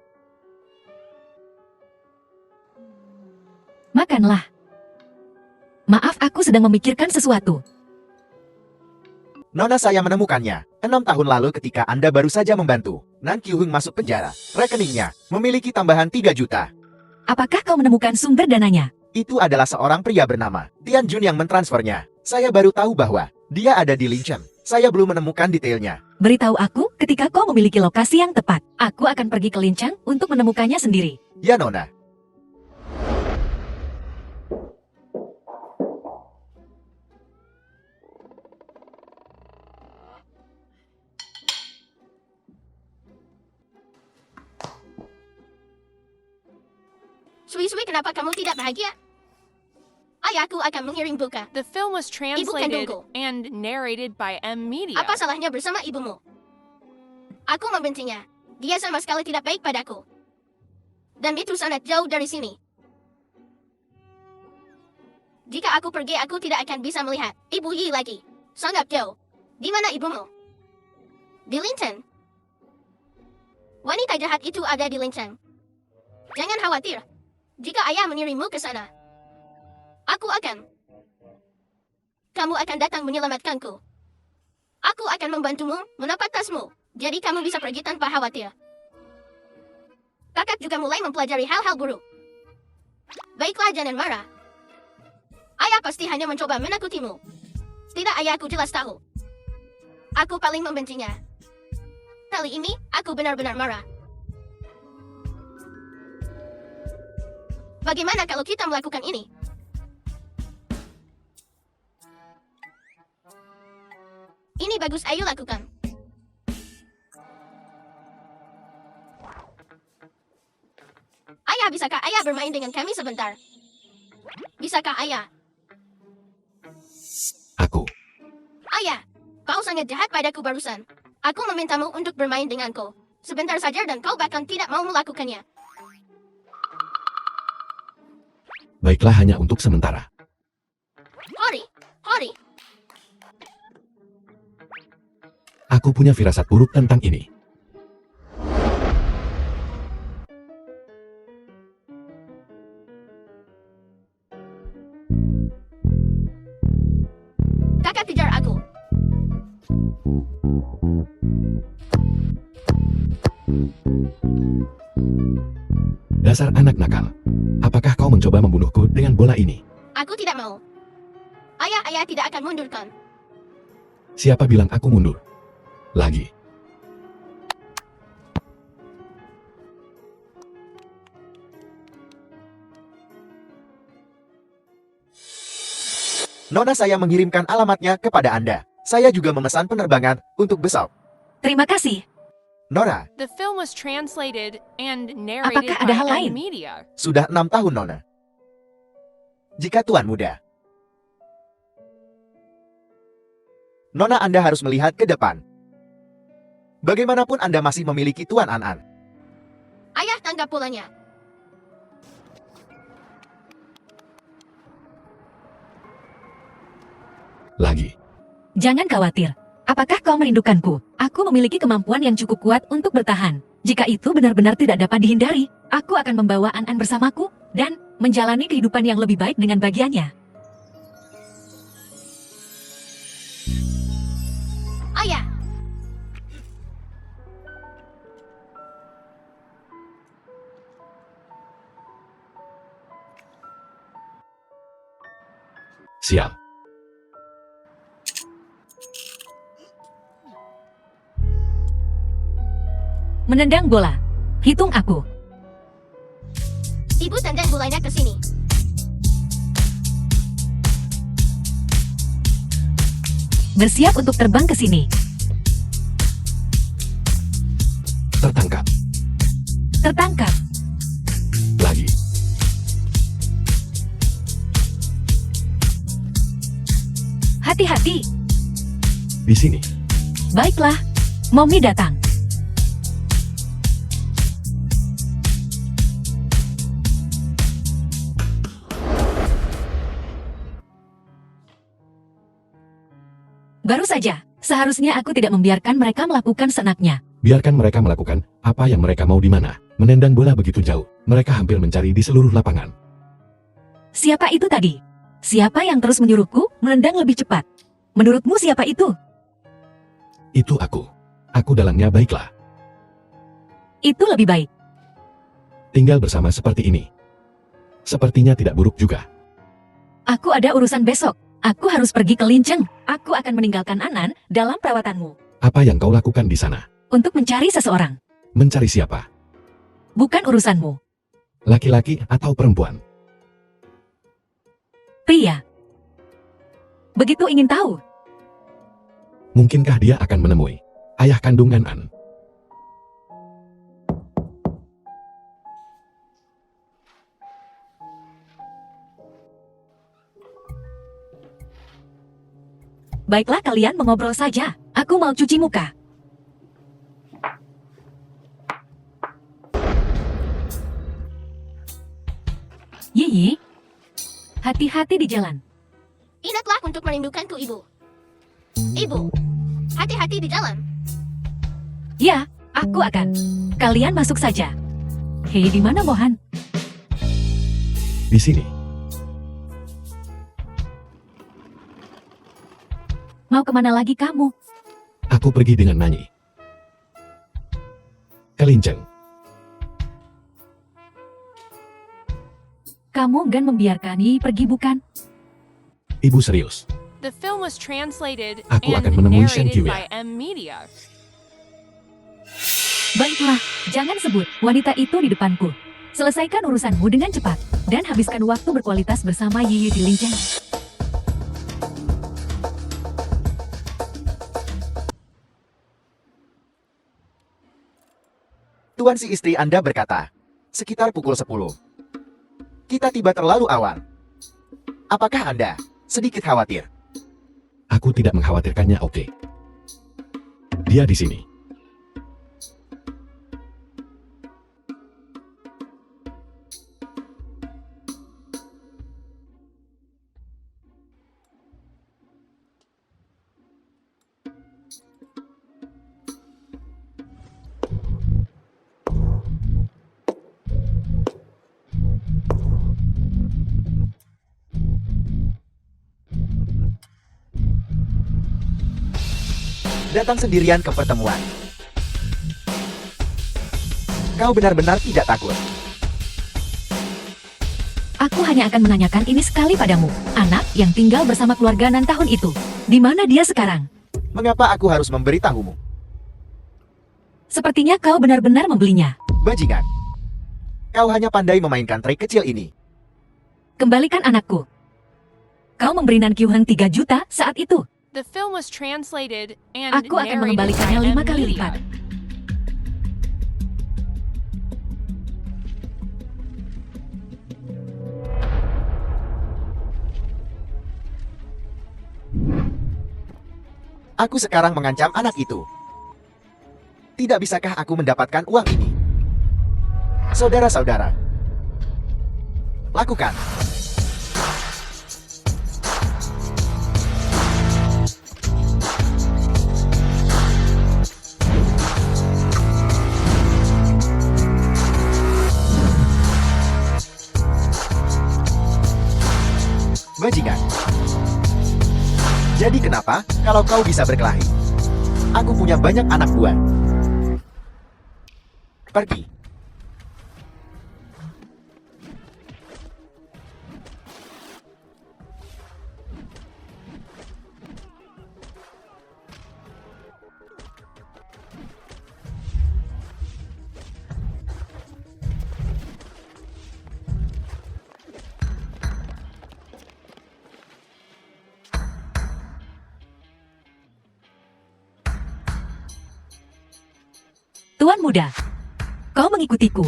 Makanlah. Maaf, aku sedang memikirkan sesuatu. Nona, saya menemukannya. 6 tahun lalu ketika Anda baru saja membantu Nan Kyuhung masuk penjara. Rekeningnya memiliki tambahan 3 juta. Apakah kau menemukan sumber dananya? Itu adalah seorang pria bernama Tian Jun yang mentransfernya. Saya baru tahu bahwa dia ada di Linchen. Saya belum menemukan detailnya. Beritahu aku ketika kau memiliki lokasi yang tepat. Aku akan pergi ke Linchang untuk menemukannya sendiri. Ya, Nona. Sui-sui, kenapa kamu tidak bahagia? Ayahku akan mengirim buka. The film was translated kandungku. and narrated by M Media. Apa salahnya bersama ibumu? Aku membencinya. Dia sama sekali tidak baik padaku. Dan itu sangat jauh dari sini. Jika aku pergi, aku tidak akan bisa melihat Ibu Yi lagi. Sangat jauh. Di mana ibumu? Di Linchen. Wanita jahat itu ada di Linchen. Jangan khawatir. Jika ayah mengirimmu ke sana, aku akan. Kamu akan datang menyelamatkanku. Aku akan membantumu mendapat tasmu. Jadi kamu bisa pergi tanpa khawatir. Kakak juga mulai mempelajari hal-hal buruk. Baiklah, jangan marah. Ayah pasti hanya mencoba menakutimu. Tidak, ayahku jelas tahu. Aku paling membencinya. Kali ini, aku benar-benar marah. Bagaimana kalau kita melakukan ini? Ini bagus, ayo lakukan. Ayah, bisakah ayah bermain dengan kami sebentar? Bisakah ayah? Aku. Ayah, kau sangat jahat padaku barusan. Aku memintamu untuk bermain denganku. Sebentar saja dan kau bahkan tidak mau melakukannya. Baiklah, hanya untuk sementara. Hori. Aku punya firasat buruk tentang ini. Kakak kejar aku. Dasar anak nakal. Apakah kau mencoba membunuhku dengan bola ini? Aku tidak mau. Ayah tidak akan mundurkan. Siapa bilang aku mundur? Lagi. Nona saya mengirimkan alamatnya kepada Anda. Saya juga memesan penerbangan untuk besok. Terima kasih. Nora, The film was translated and narrated Apakah ada hal by lain? M Media. sudah 6 tahun Nona. Jika Tuan muda. Nona, Anda harus melihat ke depan. Bagaimanapun Anda masih memiliki Tuan An-An. Ayah, tanggap pulanya. Lagi. Jangan khawatir. Apakah kau merindukanku? Aku memiliki kemampuan yang cukup kuat untuk bertahan. Jika itu benar-benar tidak dapat dihindari, aku akan membawa An-An bersamaku dan menjalani kehidupan yang lebih baik dengan bagiannya. Ayah, Sial. Menendang bola. Hitung aku. ibu tendang bolanya ke sini. Bersiap untuk terbang ke sini. Tertangkap. Tertangkap. Lagi. Hati-hati. Di sini. Baiklah. Mommy datang. Baru saja, seharusnya aku tidak membiarkan mereka melakukan seenaknya. Biarkan mereka melakukan apa yang mereka mau di mana. Menendang bola begitu jauh. Mereka hampir mencari di seluruh lapangan. Siapa itu tadi? Siapa yang terus menyuruhku menendang lebih cepat? Menurutmu siapa itu? Itu aku. Aku dalangnya baiklah. Itu lebih baik. Tinggal bersama seperti ini. Sepertinya tidak buruk juga. Aku ada urusan besok. Aku harus pergi ke Linceng. Aku akan meninggalkan An-An dalam perawatanmu. Apa yang kau lakukan di sana? Untuk mencari seseorang. Mencari siapa? Bukan urusanmu. Laki-laki atau perempuan? Pria. Begitu ingin tahu. Mungkinkah dia akan menemui ayah kandung An-An? Baiklah, kalian mengobrol saja. Aku mau cuci muka. Yiyi. Hati-hati di jalan. Ingatlah untuk merindukanku, ibu. Ibu, hati-hati di jalan. Ya, aku akan. Kalian masuk saja. Hei, di mana Mohan? Di sini. Mau kemana lagi kamu? Aku pergi dengan Nanyi. Kelinceng. Kamu enggan membiarkan Yi pergi, bukan? Ibu serius. The film was translated Aku and akan menemui Shen narrated Qiuya. by M Media. Baiklah, jangan sebut wanita itu di depanku. Selesaikan urusanmu dengan cepat, dan habiskan waktu berkualitas bersama Yi di Linceng. Tuan, si istri Anda berkata, Sekitar pukul 10. Kita tiba terlalu awal. Apakah Anda sedikit khawatir? Aku tidak mengkhawatirkannya, oke. Dia di sini. Datang sendirian ke pertemuan. Kau benar-benar tidak takut. Aku hanya akan menanyakan ini sekali padamu. Anak yang tinggal bersama keluarga Nan tahun itu. Di mana dia sekarang? Mengapa aku harus memberitahumu? Sepertinya kau benar-benar membelinya. Bajingan. Kau hanya pandai memainkan trik kecil ini. Kembalikan anakku. Kau memberi Nan Kyuheng 3 juta saat itu. The film was translated and Aku akan narrated mengembalikannya by 5 kali M-Media. lipat. Aku sekarang mengancam anak itu. Tidak bisakah aku mendapatkan uang ini? Saudara-saudara, lakukan. Bajingan. Jadi kenapa kalau kau bisa berkelahi? Aku punya banyak anak buah. Pergi. Tuan muda, kau mengikutiku.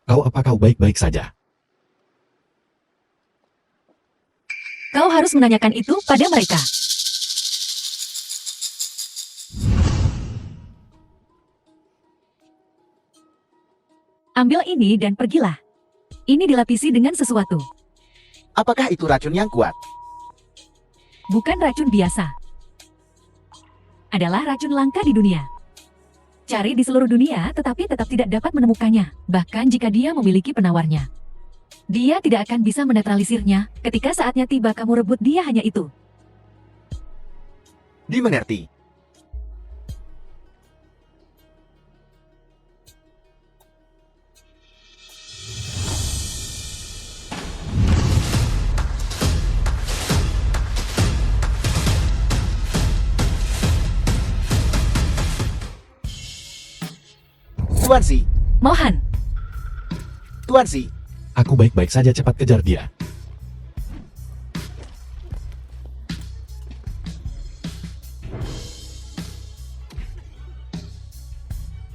Apa kau baik-baik saja? Kau harus menanyakan itu pada mereka. Ambil ini dan pergilah. Ini dilapisi dengan sesuatu. Apakah itu racun yang kuat? Bukan racun biasa. Adalah racun langka di dunia. Cari di seluruh dunia tetapi tetap tidak dapat menemukannya, bahkan jika dia memiliki penawarnya. Dia tidak akan bisa menetralisirnya, ketika saatnya tiba kamu rebut dia hanya itu. Dimengerti. Tuan Si, Mohan, Tuan Si, Aku baik-baik saja, cepat kejar dia.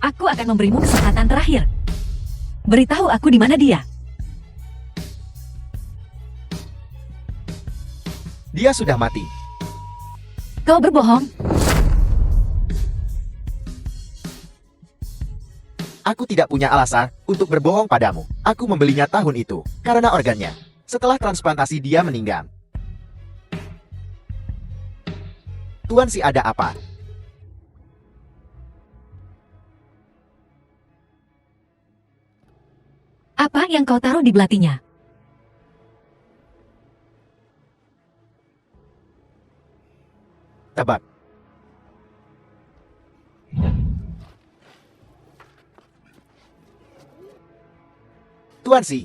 aku akan memberimu kesempatan terakhir. Beritahu aku di mana dia. dia sudah mati. Kau berbohong. Aku tidak punya alasan untuk berbohong padamu. Aku membelinya tahun itu karena organnya. Setelah transplantasi dia meninggal. Tuan Si, ada apa? Apa yang kau taruh di belatinya? Tebak. Tuan Si,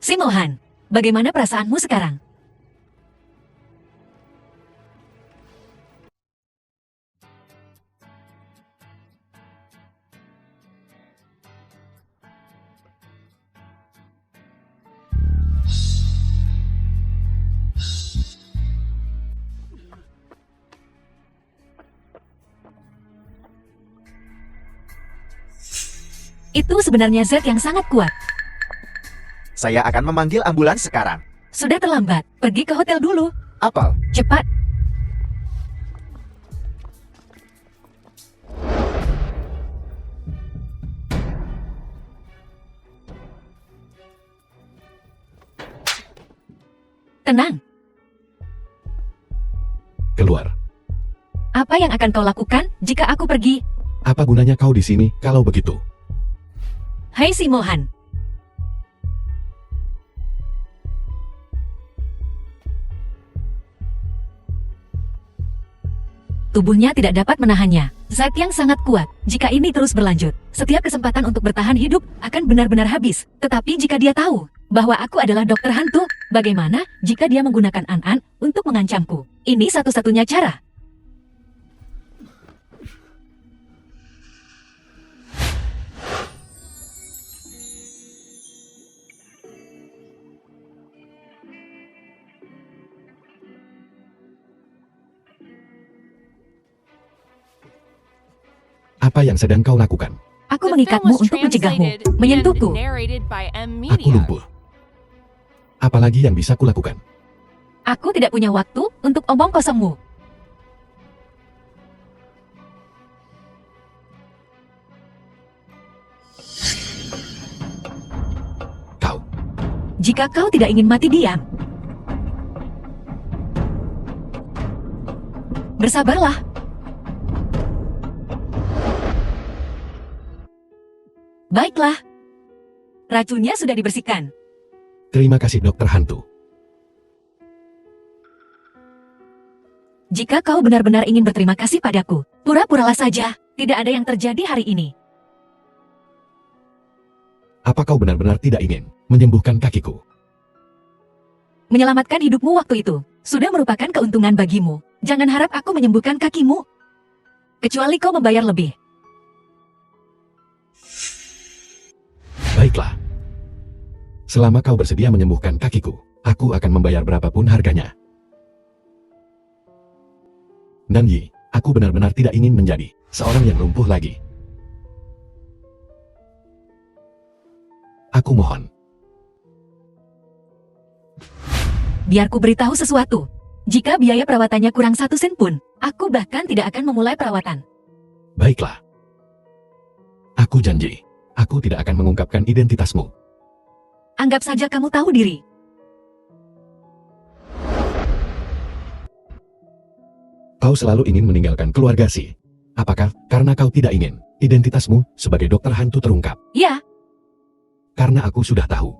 Si Mohan, bagaimana perasaanmu sekarang? Itu sebenarnya zat yang sangat kuat. Saya akan memanggil ambulans sekarang. Sudah terlambat. Pergi ke hotel dulu. Apel, Cepat. Tenang. Keluar. Apa yang akan kau lakukan jika aku pergi? Apa gunanya kau di sini kalau begitu? Hai si Mohan. Tubuhnya tidak dapat menahannya. Zat yang sangat kuat. Jika ini terus berlanjut, setiap kesempatan untuk bertahan hidup akan benar-benar habis. Tetapi jika dia tahu bahwa aku adalah dokter hantu, bagaimana jika dia menggunakan An-An untuk mengancamku? Ini satu-satunya cara. Apa yang sedang kau lakukan? Aku The film mengikatmu was untuk mencegahmu, translated and menyentuhku. narrated by M Aku Media. lumpuh. Apalagi yang bisa kulakukan? Aku tidak punya waktu untuk omong kosongmu. Kau. Jika kau tidak ingin mati diam, bersabarlah. Baiklah. Racunnya sudah dibersihkan. Terima kasih dokter hantu. Jika kau benar-benar ingin berterima kasih padaku, pura-puralah saja. Tidak ada yang terjadi hari ini. Apa kau benar-benar tidak ingin menyembuhkan kakiku? Menyelamatkan hidupmu waktu itu sudah merupakan keuntungan bagimu. Jangan harap aku menyembuhkan kakimu. Kecuali kau membayar lebih. Baiklah. Selama kau bersedia menyembuhkan kakiku, aku akan membayar berapapun harganya. Nanyi, aku benar-benar tidak ingin menjadi seorang yang lumpuh lagi. Aku mohon. Biar ku beritahu sesuatu. Jika biaya perawatannya kurang 1 sen pun, aku bahkan tidak akan memulai perawatan. Baiklah. Aku janji, aku tidak akan mengungkapkan identitasmu. Anggap saja kamu tahu diri. Kau selalu ingin meninggalkan keluarga Si. Apakah karena kau tidak ingin identitasmu sebagai dokter hantu terungkap? Ya, Karena aku sudah tahu.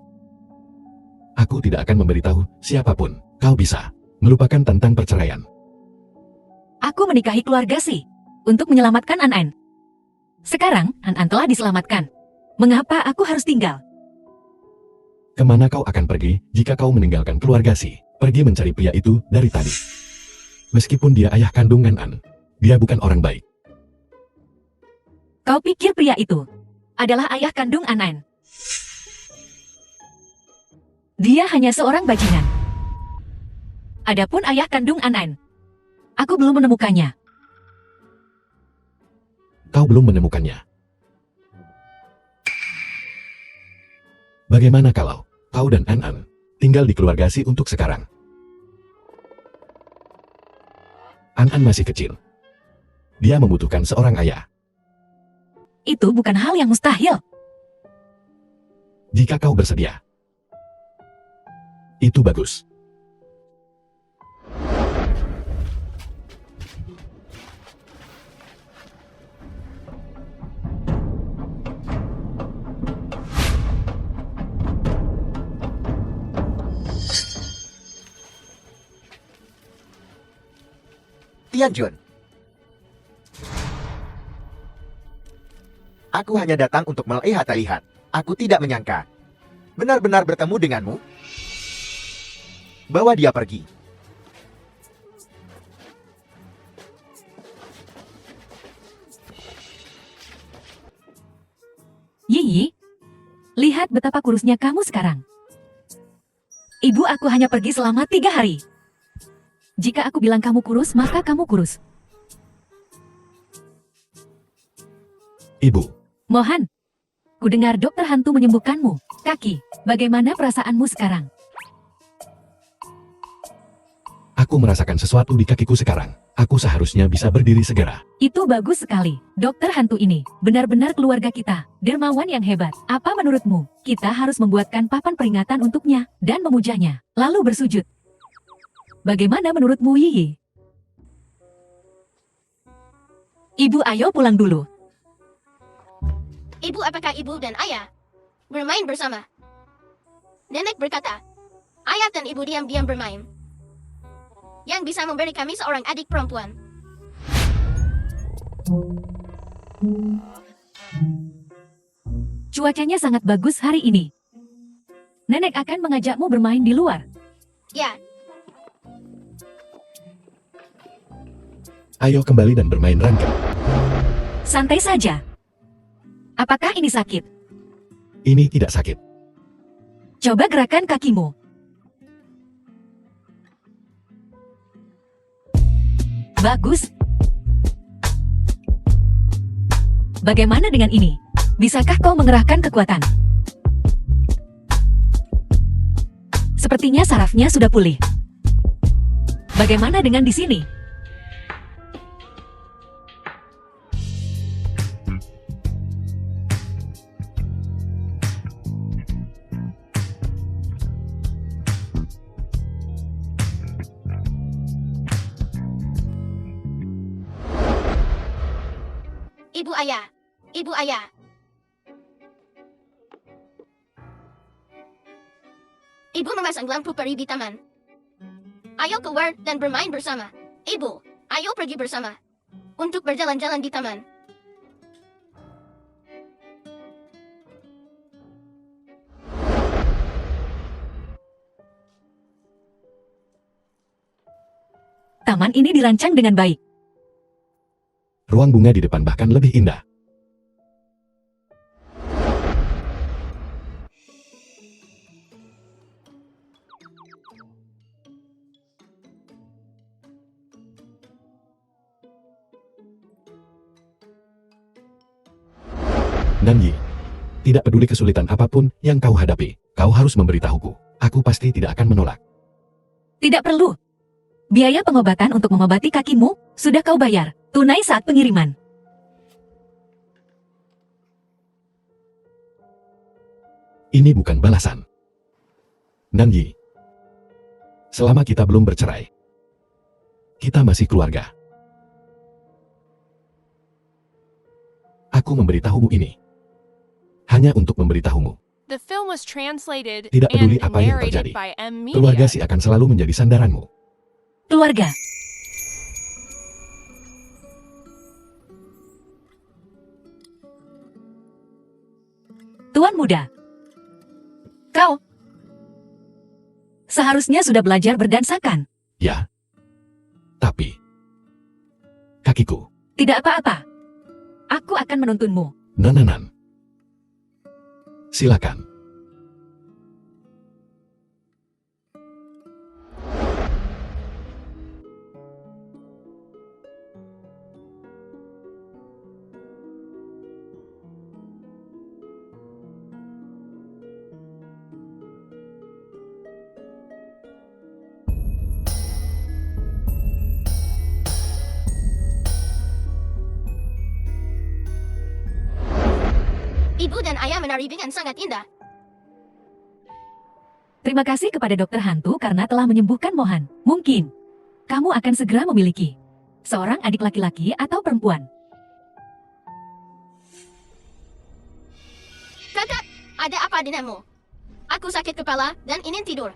Aku tidak akan memberitahu siapapun. Kau bisa melupakan tentang perceraian. aku menikahi keluarga Si untuk menyelamatkan An-An. Sekarang, An-An telah diselamatkan. Mengapa aku harus tinggal? Kemana kau akan pergi jika kau meninggalkan keluarga Si? Pergi mencari pria itu dari tadi. Meskipun dia ayah kandung An-An, dia bukan orang baik. Kau pikir pria itu adalah ayah kandung An-An? Dia hanya seorang bajingan. Adapun ayah kandung An-An, aku belum menemukannya. Kau belum menemukannya. Bagaimana kalau kau dan An-An tinggal di keluarga Si untuk sekarang? An-An masih kecil. Dia membutuhkan seorang ayah. Itu bukan hal yang mustahil. Jika kau bersedia. Itu bagus. Tianjun. Aku hanya datang untuk melihat-lihat. Aku tidak menyangka. Benar-benar bertemu denganmu. Bawa dia pergi. Yiyi, lihat betapa kurusnya kamu sekarang. Ibu aku hanya pergi selama 3 hari. Jika aku bilang kamu kurus, maka kamu kurus. Ibu, Mohan, Ku dengar dokter hantu menyembuhkanmu. Kaki, bagaimana perasaanmu sekarang? Aku merasakan sesuatu di kakiku sekarang. Aku seharusnya bisa berdiri segera. Itu bagus sekali. Dokter hantu ini benar-benar keluarga kita. Dermawan yang hebat. Apa menurutmu? Kita harus membuatkan papan peringatan untuknya dan memujanya. Lalu bersujud. Bagaimana menurutmu, Yiyi? Ibu, ayo pulang dulu. Ibu, apakah ibu dan ayah bermain bersama? Nenek berkata, ayah dan ibu diam-diam bermain. Yang bisa memberi kami seorang adik perempuan. Cuacanya sangat bagus hari ini. Nenek akan mengajakmu bermain di luar. Ya, Ayo kembali dan bermain rangka. Santai saja. Apakah ini sakit? Ini tidak sakit. Coba gerakan kakimu. Bagus. Bagaimana dengan ini? Bisakah kau mengerahkan kekuatan? Sepertinya sarafnya sudah pulih. Bagaimana dengan di sini? ibu ayah. Ibu ayah. Ibu memasang lampu peri di taman. Ayo keluar dan bermain bersama. Ibu, ayo pergi bersama. Untuk berjalan-jalan di taman. Taman ini dirancang dengan baik. Ruang bunga di depan bahkan lebih indah. Nanyi, tidak peduli kesulitan apapun yang kau hadapi, kau harus memberitahuku. Aku pasti tidak akan menolak. Tidak perlu. Biaya pengobatan untuk mengobati kakimu sudah kau bayar, tunai saat pengiriman. Ini bukan balasan. Nanyi, selama kita belum bercerai, kita masih keluarga. Aku memberitahumu ini hanya untuk memberitahumu. The film was translated Tidak peduli and apa yang narrated terjadi. by M Keluarga Media. si akan selalu menjadi sandaranmu. Keluarga. Tuan muda. Kau seharusnya sudah belajar berdansakan. Ya. Tapi kakiku. Tidak apa-apa. Aku akan menuntunmu. Nananan. Silakan. Ibu dan ayah menari dengan sangat indah. Terima kasih kepada dokter hantu karena telah menyembuhkan Mohan. Mungkin kamu akan segera memiliki seorang adik laki-laki atau perempuan. Kakak, ada apa denganmu? Aku sakit kepala dan ingin tidur.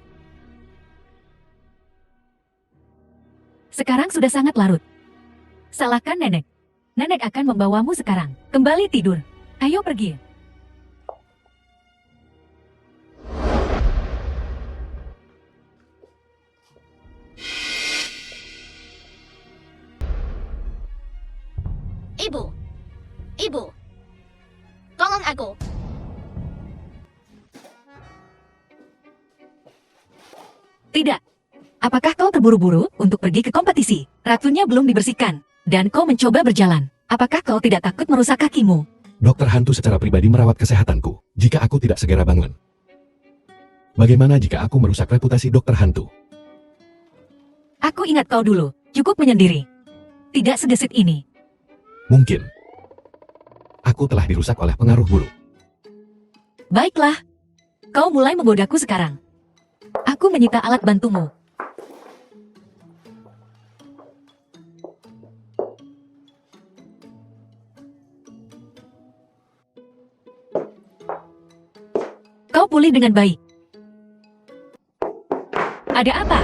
Sekarang sudah sangat larut. Salahkan nenek. Nenek akan membawamu sekarang. Kembali tidur. Ayo pergi. Ibu. Ibu. Tolong aku. Tidak. Apakah kau terburu-buru untuk pergi ke kompetisi? Ratunya belum dibersihkan, dan kau mencoba berjalan. Apakah kau tidak takut merusak kakimu? Dokter hantu secara pribadi merawat kesehatanku jika aku tidak segera bangun. Bagaimana jika aku merusak reputasi dokter hantu? Aku ingat kau dulu, cukup menyendiri. Tidak segesit ini. Mungkin. Aku telah dirusak oleh pengaruh buruk. Baiklah. Kau mulai menggodaku sekarang. Aku menyita alat bantumu. Kau pulih dengan baik. Ada apa?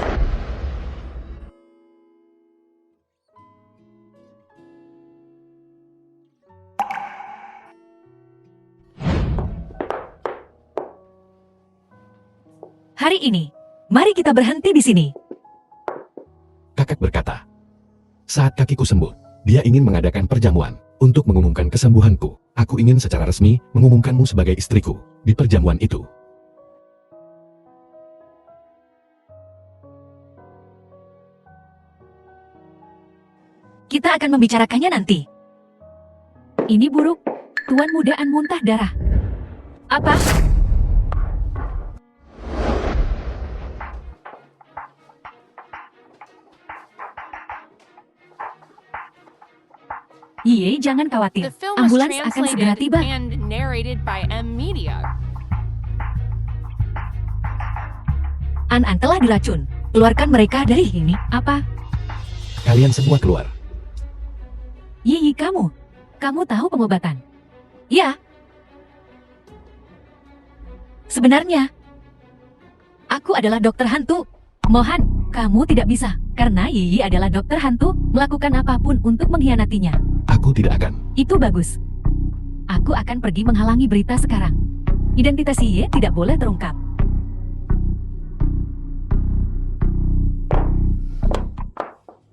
Hari ini, mari kita berhenti di sini. Kakak berkata, saat kakiku sembuh, dia ingin mengadakan perjamuan untuk mengumumkan kesembuhanku. Aku ingin secara resmi mengumumkanmu sebagai istriku di perjamuan itu. Kita akan membicarakannya nanti. Ini buruk. Tuan mudaan muntah darah. Apa? Iye, jangan khawatir. The film was Ambulans akan segera translated tiba. and narrated by M Media. An-An telah diracun. Keluarkan mereka dari sini. Apa? Kalian semua keluar. Yi, kamu. Kamu tahu pengobatan? Ya. Sebenarnya, aku adalah dokter hantu. Mohan, kamu tidak bisa. Karena Yi adalah dokter hantu, melakukan apapun untuk mengkhianatinya. Aku tidak akan. Itu bagus. Aku akan pergi menghalangi berita sekarang. Identitas Yi tidak boleh terungkap.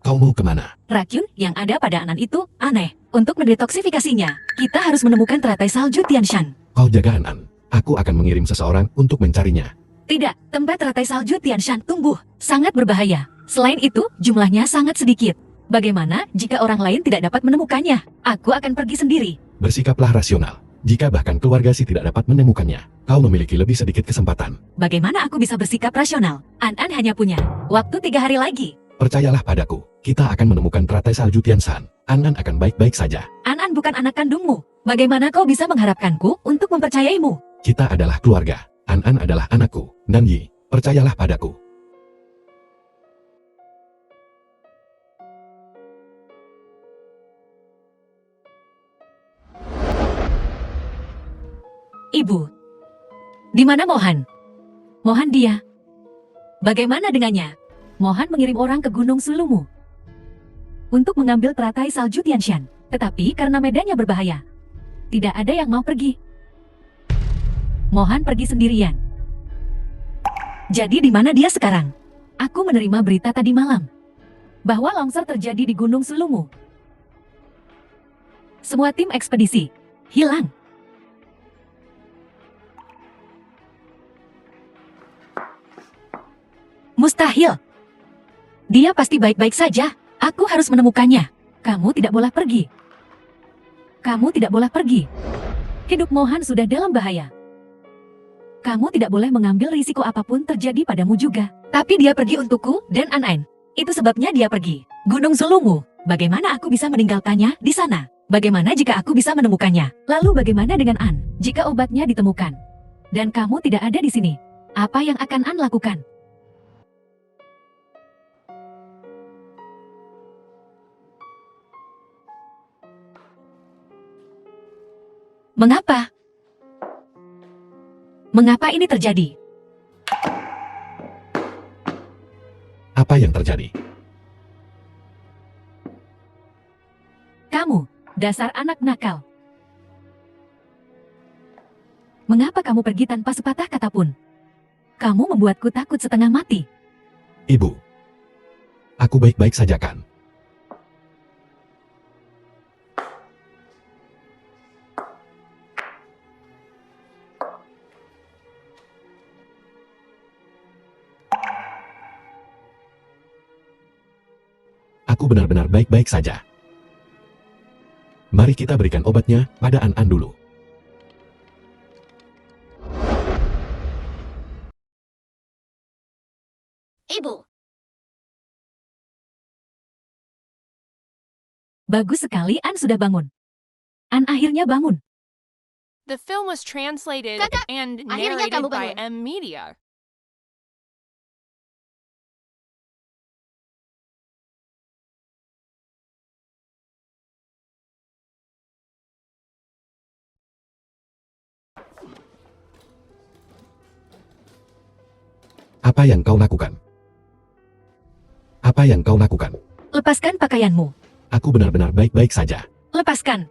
Kau mau kemana? Racun yang ada pada An-An itu aneh. Untuk mendetoksifikasinya, kita harus menemukan teratai salju Tianshan. Kau jaga An-An. Aku akan mengirim seseorang untuk mencarinya. Tidak, tempat teratai salju Tianshan tumbuh. Sangat berbahaya. Selain itu, jumlahnya sangat sedikit. Bagaimana jika orang lain tidak dapat menemukannya? Aku akan pergi sendiri. Bersikaplah rasional. Jika bahkan keluarga si tidak dapat menemukannya, kau memiliki lebih sedikit kesempatan. Bagaimana aku bisa bersikap rasional? An-An hanya punya waktu 3 hari lagi. Percayalah padaku, kita akan menemukan teratai salju Tianshan. An-An akan baik-baik saja. An-An bukan anak kandungmu. Bagaimana kau bisa mengharapkanku untuk mempercayaimu? Kita adalah keluarga. An-An adalah anakku. Dan Yi, percayalah padaku. Ibu, di mana Mohan? Mohan dia. Bagaimana dengannya? Mohan mengirim orang ke Gunung Sulumu untuk mengambil teratai salju Tianshan. Tetapi karena medannya berbahaya, tidak ada yang mau pergi. Mohan pergi sendirian. Jadi di mana dia sekarang? Aku menerima berita tadi malam bahwa longsor terjadi di Gunung Sulumu. Semua tim ekspedisi hilang. Mustahil. Dia pasti baik-baik saja. Aku harus menemukannya. Kamu tidak boleh pergi. Kamu tidak boleh pergi. Hidup Mohan sudah dalam bahaya. Kamu tidak boleh mengambil risiko apapun terjadi padamu juga. Tapi dia pergi untukku dan An-An. Itu sebabnya dia pergi. Gunung Sulumu. Bagaimana aku bisa meninggalkannya di sana? Bagaimana jika aku bisa menemukannya? Lalu bagaimana dengan An? Jika obatnya ditemukan dan kamu tidak ada di sini, apa yang akan An lakukan? Mengapa? Mengapa ini terjadi? Apa yang terjadi? Kamu, dasar anak nakal. Mengapa kamu pergi tanpa sepatah kata pun? Kamu membuatku takut setengah mati. Ibu, aku baik-baik saja kan? Aku benar-benar baik-baik saja. Mari kita berikan obatnya pada An dulu. Ibu, Bagus sekali, An sudah bangun. An akhirnya bangun. The film was translated Kakak, and akhirnya kamu narrated by bangun. M Media. Apa yang kau lakukan? Apa yang kau lakukan? Lepaskan pakaianmu. Aku benar-benar baik-baik saja. Lepaskan.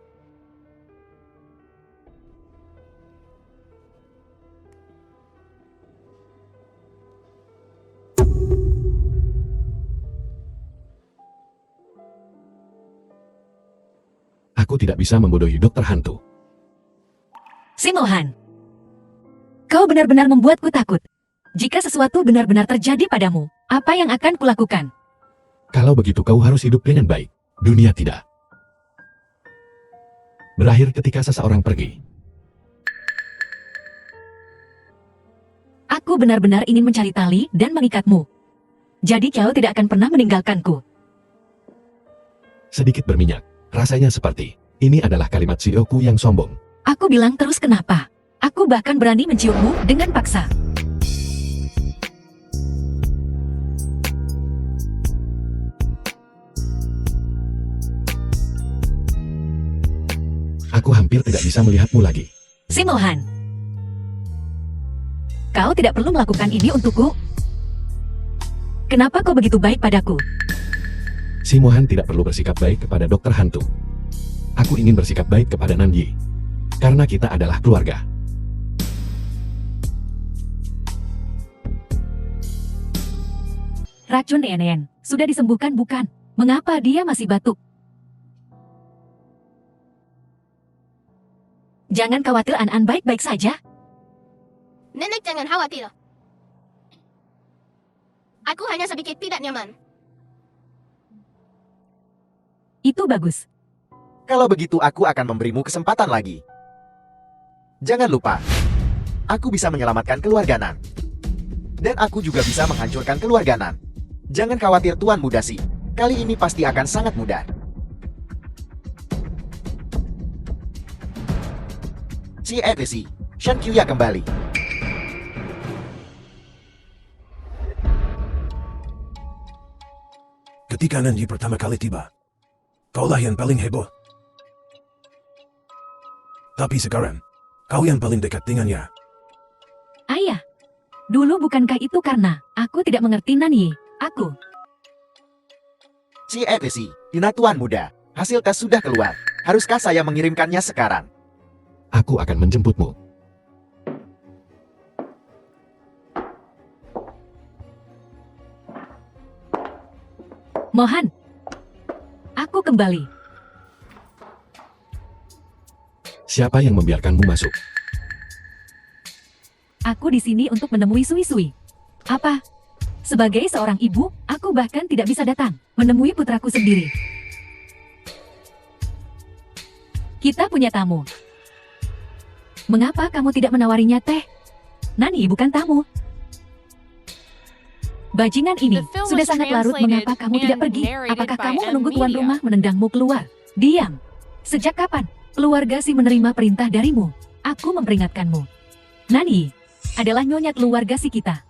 Aku tidak bisa membodohi dokter hantu. Si Mohan. Kau benar-benar membuatku takut. Jika sesuatu benar-benar terjadi padamu, apa yang akan kulakukan? Kalau begitu kau harus hidup dengan baik. Dunia tidak berakhir ketika seseorang pergi. Aku benar-benar ingin mencari tali dan mengikatmu. Jadi kau tidak akan pernah meninggalkanku. Sedikit berminyak. Rasanya seperti, ini adalah kalimat CEO-ku yang sombong. Aku bilang terus kenapa? Aku bahkan berani menciummu dengan paksa. Aku hampir tidak bisa melihatmu lagi. Si Mohan. Kau tidak perlu melakukan ini untukku. Kenapa kau begitu baik padaku? Si Mohan tidak perlu bersikap baik kepada dokter hantu. Aku ingin bersikap baik kepada Nanyi. Karena kita adalah keluarga. Racun Nen sudah disembuhkan bukan? Mengapa dia masih batuk? Jangan khawatir, An baik-baik saja. nenek jangan khawatir. Aku hanya sedikit tidak nyaman. Itu bagus. Kalau begitu aku akan memberimu kesempatan lagi. Jangan lupa, aku bisa menyelamatkan keluarga Nan. Dan aku juga bisa menghancurkan keluarga Nan. Jangan khawatir Tuan Mudasi, kali ini pasti akan sangat mudah. Si Etesi, Shan Kyuya kembali. Ketika Nanyi pertama kali tiba, kaulah yang paling heboh. Tapi sekarang, kau yang paling dekat dengannya. Ayah, dulu bukankah itu karena aku tidak mengerti Nanyi? Aku. Si Etesi, Dina Tuan Muda, hasil tes sudah keluar. Haruskah saya mengirimkannya sekarang? Aku akan menjemputmu. Mohan. Aku kembali. Siapa yang membiarkanmu masuk? Aku di sini untuk menemui Sui-Sui. Apa? Sebagai seorang ibu, aku bahkan tidak bisa datang menemui putraku sendiri. Kita punya tamu. Mengapa kamu tidak menawarinya teh? Nani bukan tamu. Bajingan ini The film sudah was sangat larut. translated Mengapa kamu tidak and pergi? narrated Apakah by kamu M menunggu tuan Media. rumah menendangmu keluar? Diam. Sejak kapan keluarga Si menerima perintah darimu? Aku memperingatkanmu. Nani adalah nyonya keluarga Si kita.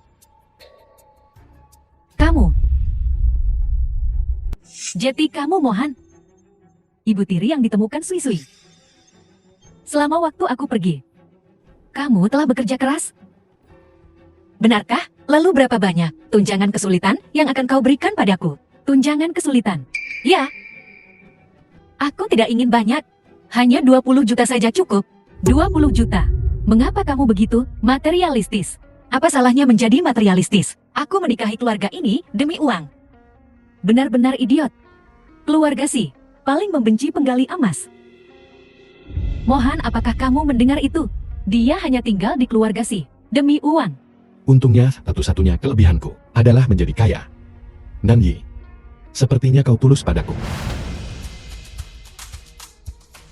Kamu. Jadi kamu Mohan. Ibu tiri yang ditemukan Sui-Sui. Selama waktu aku pergi, kamu telah bekerja keras? Benarkah? Lalu berapa banyak tunjangan kesulitan yang akan kau berikan padaku? Tunjangan kesulitan? Ya. Aku tidak ingin banyak. Hanya 20 juta saja cukup. 20 juta. Mengapa kamu begitu materialistis? Apa salahnya menjadi materialistis? Aku menikahi keluarga ini demi uang. Benar-benar idiot. Keluarga Si paling membenci penggali emas. Mohan, apakah kamu mendengar itu? Dia hanya tinggal di keluarga Si demi uang. Untungnya satu-satunya kelebihanku adalah menjadi kaya. Nanyi, sepertinya kau tulus padaku.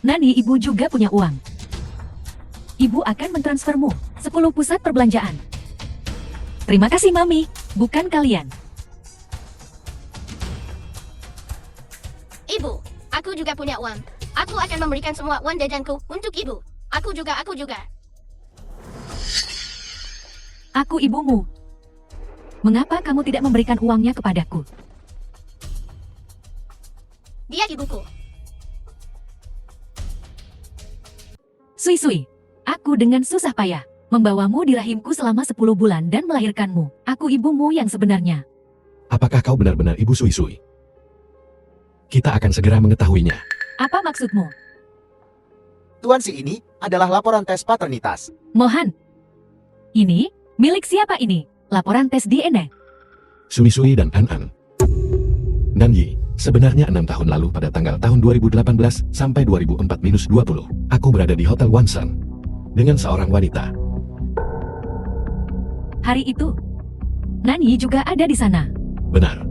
Nani, ibu juga punya uang. Ibu akan mentransfermu 10 pusat perbelanjaan. Terima kasih, Mami. Bukan kalian. Ibu, aku juga punya uang. Aku akan memberikan semua uang jajanku untuk ibu. Aku juga. Aku ibumu. Mengapa kamu tidak memberikan uangnya kepadaku? Dia ibuku. Sui, aku dengan susah payah membawamu di rahimku selama 10 bulan dan melahirkanmu. Aku ibumu yang sebenarnya. Apakah kau benar-benar ibu Sui? Kita akan segera mengetahuinya. Apa maksudmu? Tuan Si ini adalah laporan tes paternitas. Mohan. Ini? Milik siapa ini? Laporan tes DNA. Sui dan An. Nanyi, sebenarnya 6 tahun lalu pada tanggal tahun 2018 sampai 2004-20, aku berada di Hotel Wonsan dengan seorang wanita. Hari itu, Nani juga ada di sana. Benar,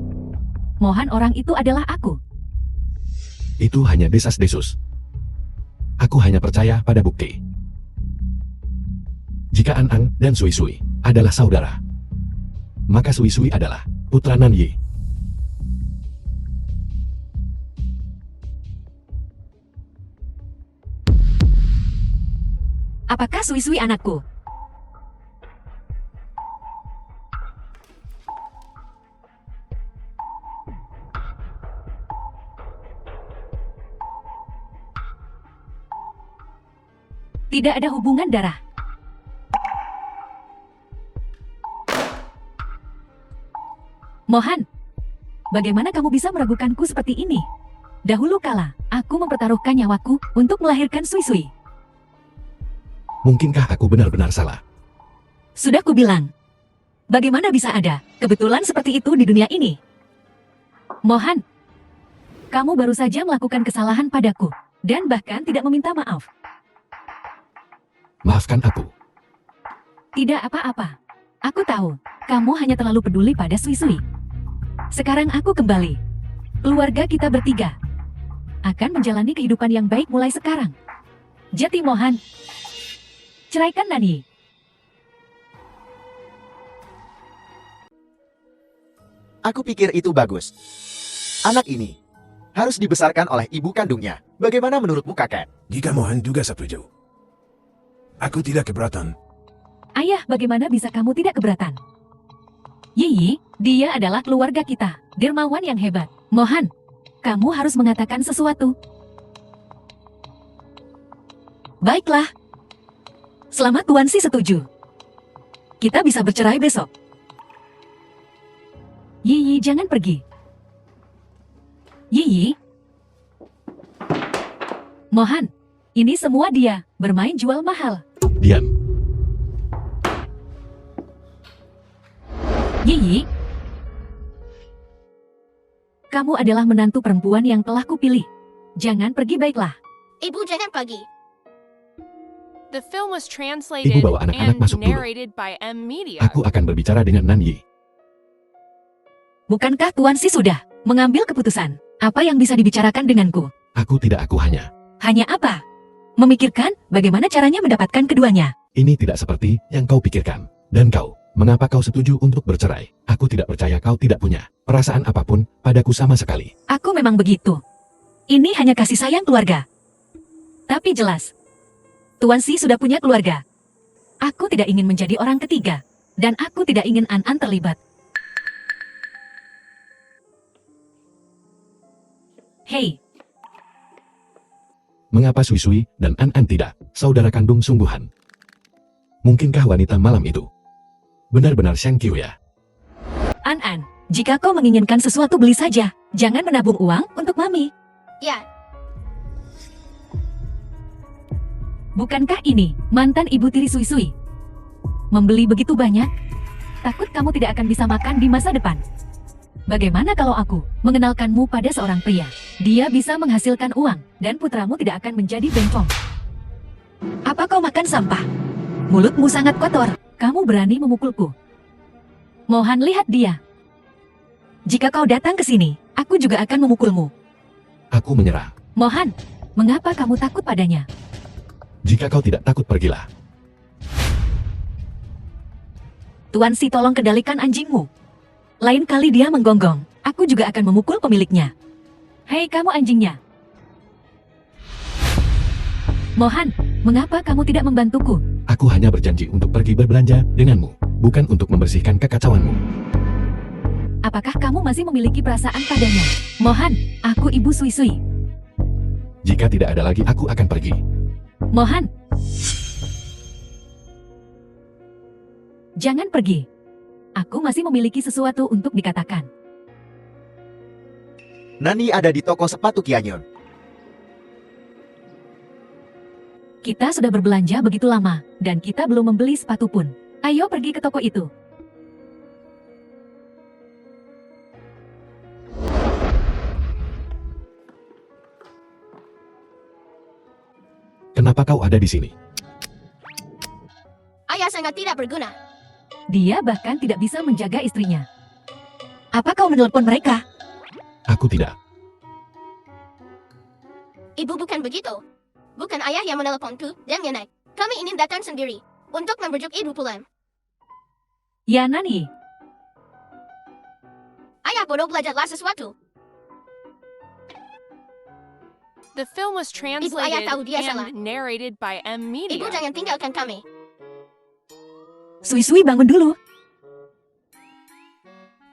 Mohan, orang itu adalah aku. itu hanya desas-desus. Aku hanya percaya pada bukti. Jika An dan Sui adalah saudara, maka Sui adalah putra Nanyi. Apakah Sui anakku? Tidak ada hubungan darah. Mohan, bagaimana kamu bisa meragukanku seperti ini? Dahulu kala, aku mempertaruhkan nyawaku untuk melahirkan Sui. Mungkinkah aku benar-benar salah? Sudah kubilang. Bagaimana bisa ada kebetulan seperti itu di dunia ini? Mohan, kamu baru saja melakukan kesalahan padaku dan bahkan tidak meminta maaf. Maafkan aku. Tidak apa-apa. Aku tahu, kamu hanya terlalu peduli pada Sui. Sekarang aku kembali. Keluarga kita bertiga akan menjalani kehidupan yang baik mulai sekarang. Jati Mohan, ceraikan Nani. Aku pikir itu bagus. Anak ini harus dibesarkan oleh ibu kandungnya. Bagaimana menurutmu, kakek? Jika Mohan juga setuju, aku tidak keberatan. Ayah, bagaimana bisa kamu tidak keberatan? Yiyi, dia adalah keluarga kita, dermawan yang hebat. Mohan, kamu harus mengatakan sesuatu. Baiklah. Selamat, Tuan Si setuju. Kita bisa bercerai besok. Yiyi, jangan pergi. Yiyi. Mohan, ini semua dia bermain jual mahal. Diam. Yiyi. Kamu adalah menantu perempuan yang telah kupilih. Jangan pergi, baiklah. Ibu jangan pergi. The film was translated Ibu bawa anak-anak and masuk dulu. narrated by M Media. Aku akan berbicara dengan Nanyi. Bukankah Tuan Si sudah mengambil keputusan? Apa yang bisa dibicarakan denganku? Aku hanya. Hanya apa? Memikirkan bagaimana caranya mendapatkan keduanya. Ini tidak seperti yang kau pikirkan. Dan kau, mengapa kau setuju untuk bercerai? Aku tidak percaya kau tidak punya perasaan apapun padaku sama sekali. Aku memang begitu. Ini hanya kasih sayang keluarga. Tapi jelas, Tuan Si sudah punya keluarga. Aku tidak ingin menjadi orang ketiga. Dan aku tidak ingin An terlibat. Hei, Mengapa Sui dan An tidak saudara kandung sungguhan? Mungkinkah wanita malam itu benar-benar Shang Qiu ya? An, jika kau menginginkan sesuatu beli saja. Jangan menabung uang untuk Mami. Ya, Bukankah ini mantan ibu tiri Sui? Membeli begitu banyak? Takut kamu tidak akan bisa makan di masa depan. Bagaimana kalau aku mengenalkanmu pada seorang pria? Dia bisa menghasilkan uang, dan putramu tidak akan menjadi bencong. Apa kau makan sampah? Mulutmu sangat kotor. Kamu berani memukulku. Mohan, lihat dia. Jika kau datang ke sini, aku juga akan memukulmu. Aku menyerah. Mohan, Mengapa kamu takut padanya? Jika kau tidak takut, pergilah. Tuan Si, tolong kendalikan anjingmu. Lain kali dia menggonggong, aku juga akan memukul pemiliknya. Hei kamu anjingnya. Mohan, mengapa kamu tidak membantuku? Aku hanya berjanji untuk pergi berbelanja denganmu, bukan untuk membersihkan kekacauanmu. Apakah kamu masih memiliki perasaan padanya? Mohan, aku Ibu Sui Sui. Jika tidak ada lagi, aku akan pergi. Mohan. Jangan pergi. Aku masih memiliki sesuatu untuk dikatakan. Nani ada di toko sepatu Kianyun. Kita sudah berbelanja begitu lama, dan kita belum membeli sepatu pun. Ayo pergi ke toko itu. Kenapa kau ada di sini? Ayah sangat tidak berguna. Dia bahkan tidak bisa menjaga istrinya. Apa kau menelepon mereka? Aku tidak. Ibu bukan begitu. Bukan ayah yang meneleponku dan Yanak. Kami ingin datang sendiri untuk membujuk ibu pulang. Ya Nani, Ayah bodoh, belajarlah sesuatu. The film was translated tahu dia salah. and narrated by M Media. Ibu jangan tinggalkan kami. Sui Sui bangun dulu.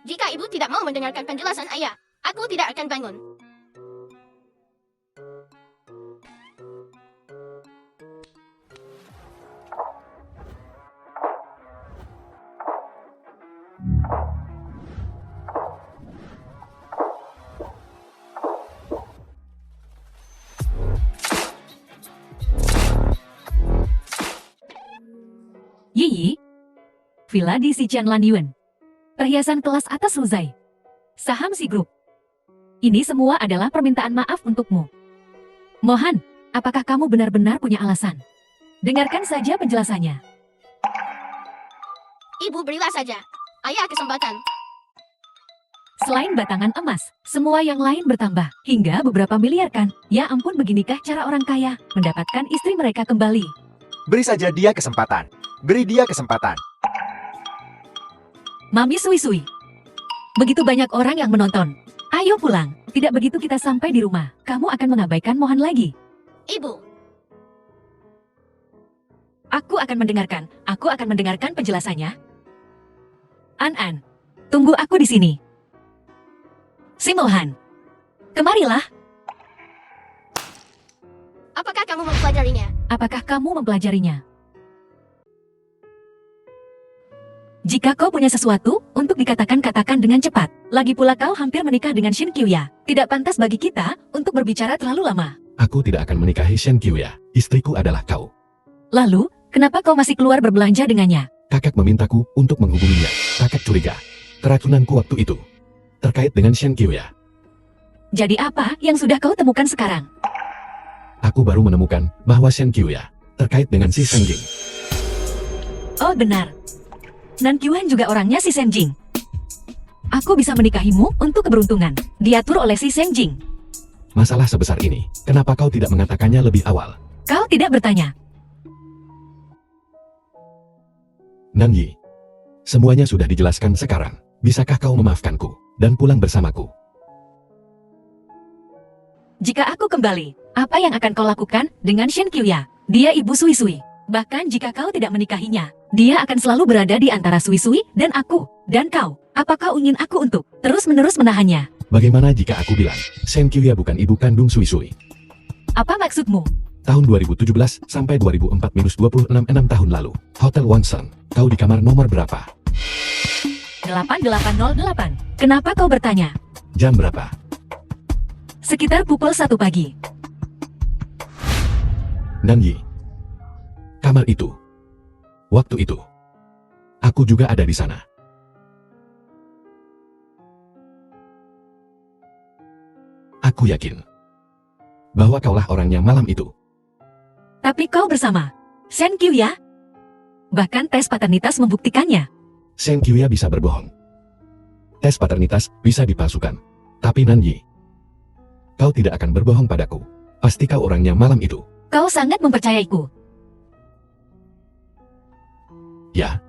Jika ibu tidak mau mendengarkan penjelasan ayah, aku tidak akan bangun. Yiyi, villa di Xijian Lanyuan, perhiasan kelas atas Luzai, saham Si Group. Ini semua adalah permintaan maaf untukmu. Mohan, apakah kamu benar-benar punya alasan? Dengarkan saja penjelasannya. Ibu berilah saja. Ayah kesempatan. Selain batangan emas, semua yang lain bertambah, hingga beberapa miliar kan? Ya ampun, beginikah cara orang kaya mendapatkan istri mereka kembali? Beri saja dia kesempatan. Beri dia kesempatan. Mami Sui Sui. Begitu banyak orang yang menonton. Ayo pulang. Tidak begitu kita sampai di rumah, kamu akan mengabaikan Mohan lagi. Ibu, Aku akan mendengarkan penjelasannya. An, tunggu aku di sini. Si Mohan, kemarilah. apakah kamu mempelajarinya? Apakah kamu mempelajarinya? Jika kau punya sesuatu untuk katakan dengan cepat. Lagi pula kau hampir menikah dengan Shin Kyuya. Tidak pantas bagi kita untuk berbicara terlalu lama. Aku tidak akan menikahi Shen Kyuya. Istriku adalah kau. Lalu, kenapa kau masih keluar berbelanja dengannya? Kakak memintaku untuk menghubunginya. Kakak curiga keracunanku waktu itu terkait dengan Shen Kyuya. Jadi apa yang sudah kau temukan sekarang? Aku baru menemukan bahwa Shen Kyuya terkait dengan si Senjing. Oh benar. Nan Kyuhan juga orangnya si Senjing. Aku bisa menikahimu untuk keberuntungan. Diatur oleh si Senjing. Masalah sebesar ini, kenapa kau tidak mengatakannya lebih awal? Kau tidak bertanya. Nanyi, semuanya sudah dijelaskan sekarang. Bisakah kau memaafkanku dan pulang bersamaku? Jika aku kembali, apa yang akan kau lakukan dengan Shen Kyuya? Dia ibu Sui Sui. Bahkan jika kau tidak menikahinya, dia akan selalu berada di antara Sui Sui dan aku. Dan kau, apa kau ingin aku untuk terus-menerus menahannya? Bagaimana jika aku bilang, Shen Kyuya bukan ibu kandung Sui Sui? Apa maksudmu? Tahun 2017 sampai 2004-26 6 tahun lalu. Hotel Wonsan, kau di kamar nomor berapa? 8808. Kenapa kau bertanya? Jam berapa? Sekitar pukul 1 pagi. Nanyi. Kamar itu. Waktu itu. Aku juga ada di sana. Aku yakin bahwa kaulah orangnya malam itu. Tapi kau bersama Shen Kyuya? Bahkan tes paternitas membuktikannya. Shen Kyuya bisa berbohong. Tes paternitas bisa dipalsukan. Tapi Nanyi, kau tidak akan berbohong padaku. Pasti kau orangnya malam itu. Kau sangat mempercayaiku. Ya,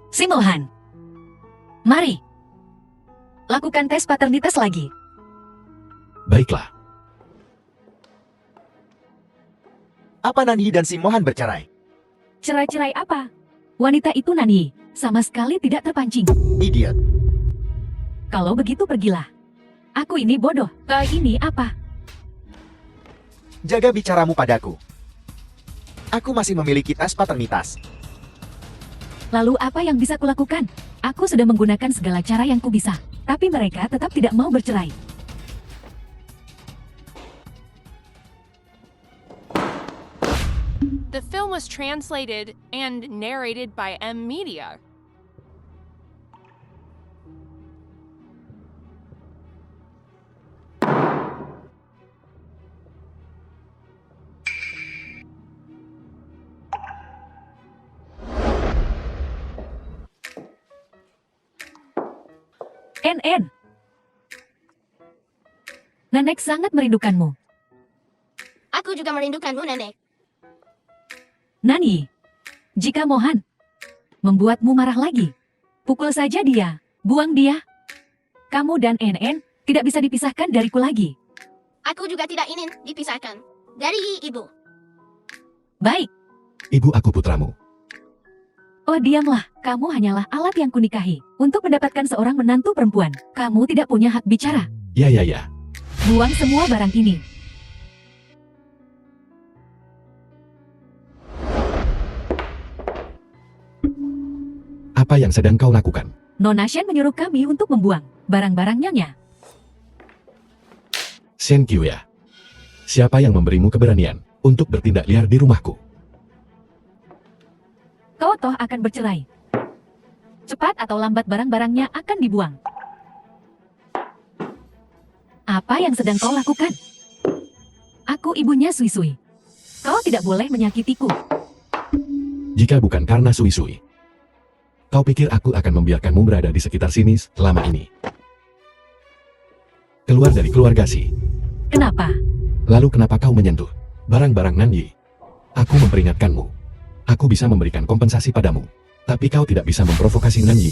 Si Mohan. Mari. Lakukan tes paternitas lagi. baiklah. Apa Nanyi dan si Mohan bercerai? Cerai-cerai apa? Wanita itu Nani, sama sekali tidak terpancing. Idiot. Kalau begitu pergilah. Aku ini bodoh, kau ini apa? Jaga bicaramu padaku. Aku masih memiliki tes paternitas. Lalu apa yang bisa kulakukan? Aku sudah menggunakan segala cara yang kubisa, tapi mereka tetap tidak mau bercerai. The film was translated and narrated by M Media. NN. Nenek sangat merindukanmu. Aku juga merindukanmu, Nenek. Nani, jika Mohan membuatmu marah lagi, pukul saja dia, buang dia. Kamu dan NN tidak bisa dipisahkan dariku lagi. Aku juga tidak ingin dipisahkan dari ibu. Baik, Ibu aku putramu. oh diamlah, kamu hanyalah alat yang kunikahi untuk mendapatkan seorang menantu perempuan. Kamu tidak punya hak bicara. Ya. Buang semua barang ini. Apa yang sedang kau lakukan? Nona Shen menyuruh kami untuk membuang barang-barang Nyonya. Shen Qiuya. Siapa yang memberimu keberanian untuk bertindak liar di rumahku? Kau toh akan bercerai. Cepat atau lambat barang-barangnya akan dibuang. Apa yang sedang kau lakukan? Aku ibunya Sui Sui. Kau tidak boleh menyakitiku. Jika bukan karena Sui-Sui, kau pikir aku akan membiarkanmu berada di sekitar sini selama ini? Keluar dari keluarga Si. Kenapa? Lalu kenapa kau menyentuh barang-barang Nanyi? Aku memperingatkanmu. Aku bisa memberikan kompensasi padamu. Tapi kau tidak bisa memprovokasi Nanyi.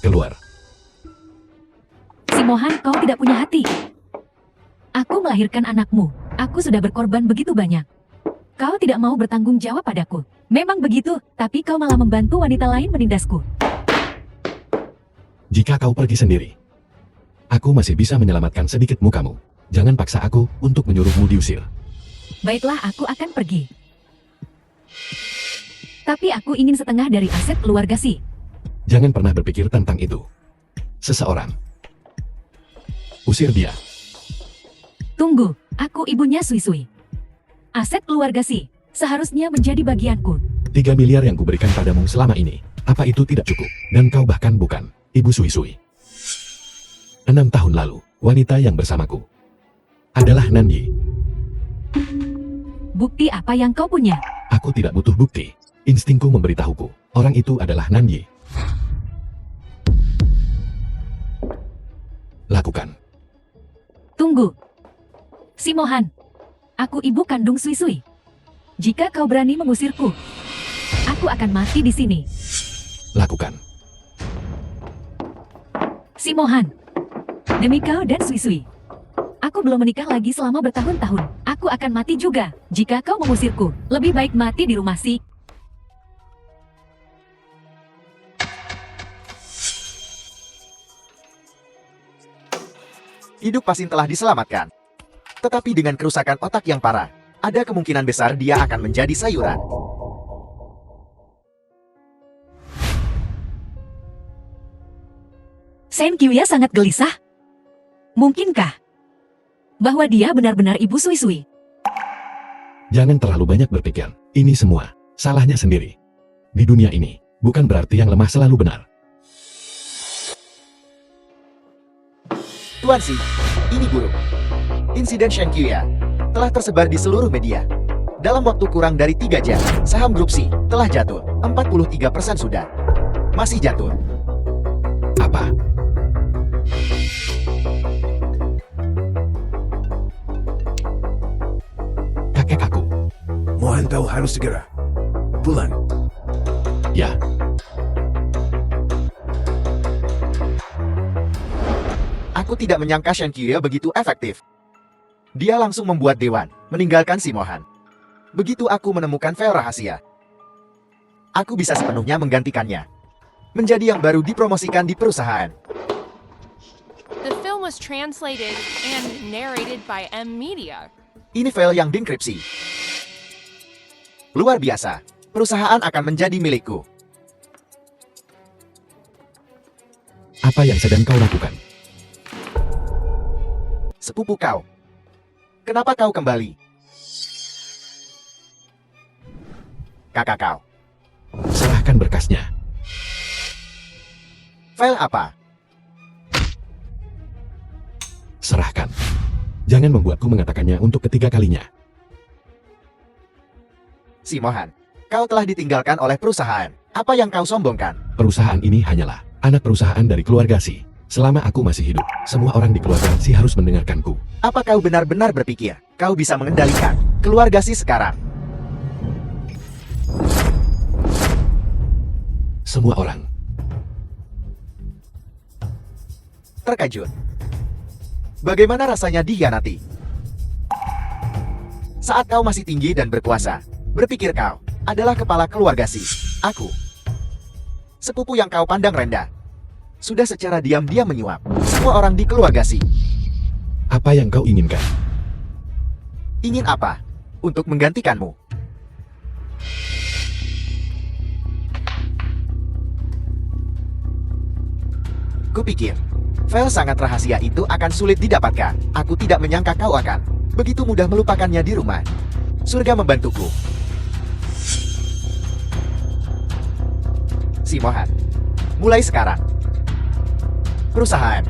Keluar. Si Mohan, kau tidak punya hati. Aku melahirkan anakmu. Aku sudah berkorban begitu banyak. Kau tidak mau bertanggung jawab padaku. Memang begitu, tapi kau malah membantu wanita lain menindasku. Jika kau pergi sendiri, aku masih bisa menyelamatkan sedikit mukamu. Jangan paksa aku untuk menyuruhmu diusir. Baiklah, aku akan pergi. Tapi aku ingin setengah dari aset keluarga Si. Jangan pernah berpikir tentang itu. Seseorang. Usir dia. Tunggu, aku ibunya Sui Sui. Aset keluarga Si seharusnya menjadi bagianku. 3 miliar yang kuberikan padamu selama ini. Apa itu tidak cukup? Dan kau bahkan bukan ibu Sui-Sui. 6 tahun lalu, wanita yang bersamaku adalah Nanyi. Bukti apa yang kau punya? Aku tidak butuh bukti. Instingku memberitahuku. Orang itu adalah Nanyi. Lakukan. Tunggu. Si Mohan. Aku ibu kandung Sui Sui. Jika kau berani mengusirku, aku akan mati di sini. Lakukan. Si Mohan. Demi kau dan Sui Sui. Aku belum menikah lagi selama bertahun-tahun. Aku akan mati juga jika kau mengusirku. Lebih baik mati di rumah Si. Hidup Pasin telah diselamatkan. Tetapi dengan kerusakan otak yang parah, ada kemungkinan besar dia akan menjadi sayuran. Shen Qiuya sangat gelisah. Mungkinkah bahwa dia benar-benar ibu Sui Sui? Jangan terlalu banyak berpikir. Ini semua salahnya sendiri. Di dunia ini, bukan berarti yang lemah selalu benar. Tuan Si, ini buruk. Insiden Shen Qiuya telah tersebar di seluruh media. Dalam waktu kurang dari 3 jam, saham grup Si telah jatuh. 43% sudah. Masih jatuh. Apa? Mohan, kau harus segera pulang. Ya, Aku tidak menyangka Shen Qiu begitu efektif. Dia langsung membuat dewan, meninggalkan si Mohan. Begitu aku menemukan file rahasia, aku bisa sepenuhnya menggantikannya. Menjadi yang baru dipromosikan di perusahaan. The film was translated and narrated by M Media. Ini file yang dienkripsi. Luar biasa. Perusahaan akan menjadi milikku. apa yang sedang kau lakukan? Sepupu kau. Kenapa kau kembali? Kakak kau. Serahkan berkasnya. File apa? Serahkan. Jangan membuatku mengatakannya untuk ketiga kalinya. Si Mohan, kau telah ditinggalkan oleh perusahaan. Apa yang kau sombongkan? Perusahaan ini hanyalah anak perusahaan dari keluarga Si. Selama aku masih hidup, semua orang di keluarga Si harus mendengarkanku. Apa kau benar-benar berpikir kau bisa mengendalikan keluarga Si sekarang? Semua orang. Terkejut. Bagaimana rasanya dikhianati? Saat kau masih tinggi dan berkuasa, berpikir kau adalah kepala keluarga Si. Aku, sepupu yang kau pandang rendah, sudah secara diam-diam menyuap semua orang di keluarga Si. Apa yang kau inginkan? Ingin apa? Untuk menggantikanmu. Kupikir, file sangat rahasia itu akan sulit didapatkan. Aku tidak menyangka kau akan begitu mudah melupakannya di rumah. Surga membantuku. Si Mohan, mulai sekarang, perusahaan,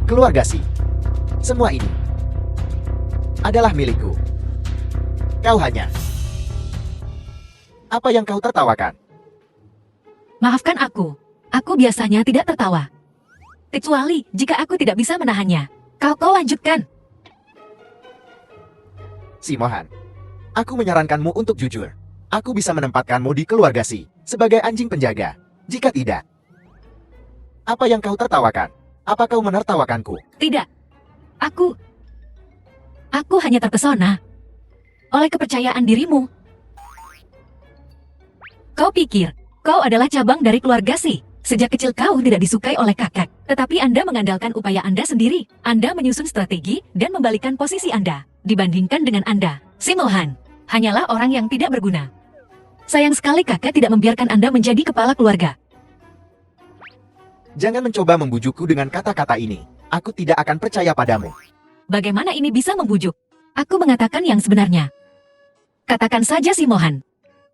keluarga Si, semua ini adalah milikku. Kau hanya... Apa yang kau tertawakan? Maafkan aku. Aku biasanya tidak tertawa. Kecuali jika aku tidak bisa menahannya. Kau lanjutkan. Si Mohan, aku menyarankanmu untuk jujur. Aku bisa menempatkanmu di keluarga Si sebagai anjing penjaga. Jika tidak, apa yang kau tertawakan? Apa kau menertawakanku? Tidak. Aku hanya terpesona oleh kepercayaan dirimu. Kau pikir kau adalah cabang dari keluarga Si. Sejak kecil kau tidak disukai oleh kakak, tetapi Anda mengandalkan upaya Anda sendiri. Anda menyusun strategi dan membalikan posisi Anda dibandingkan dengan Anda. Si Mohan hanyalah orang yang tidak berguna. Sayang sekali kakak tidak membiarkan Anda menjadi kepala keluarga. Jangan mencoba membujukku dengan kata-kata ini. Aku tidak akan percaya padamu. Bagaimana ini bisa membujuk? Aku mengatakan yang sebenarnya. Katakan saja si Mohan.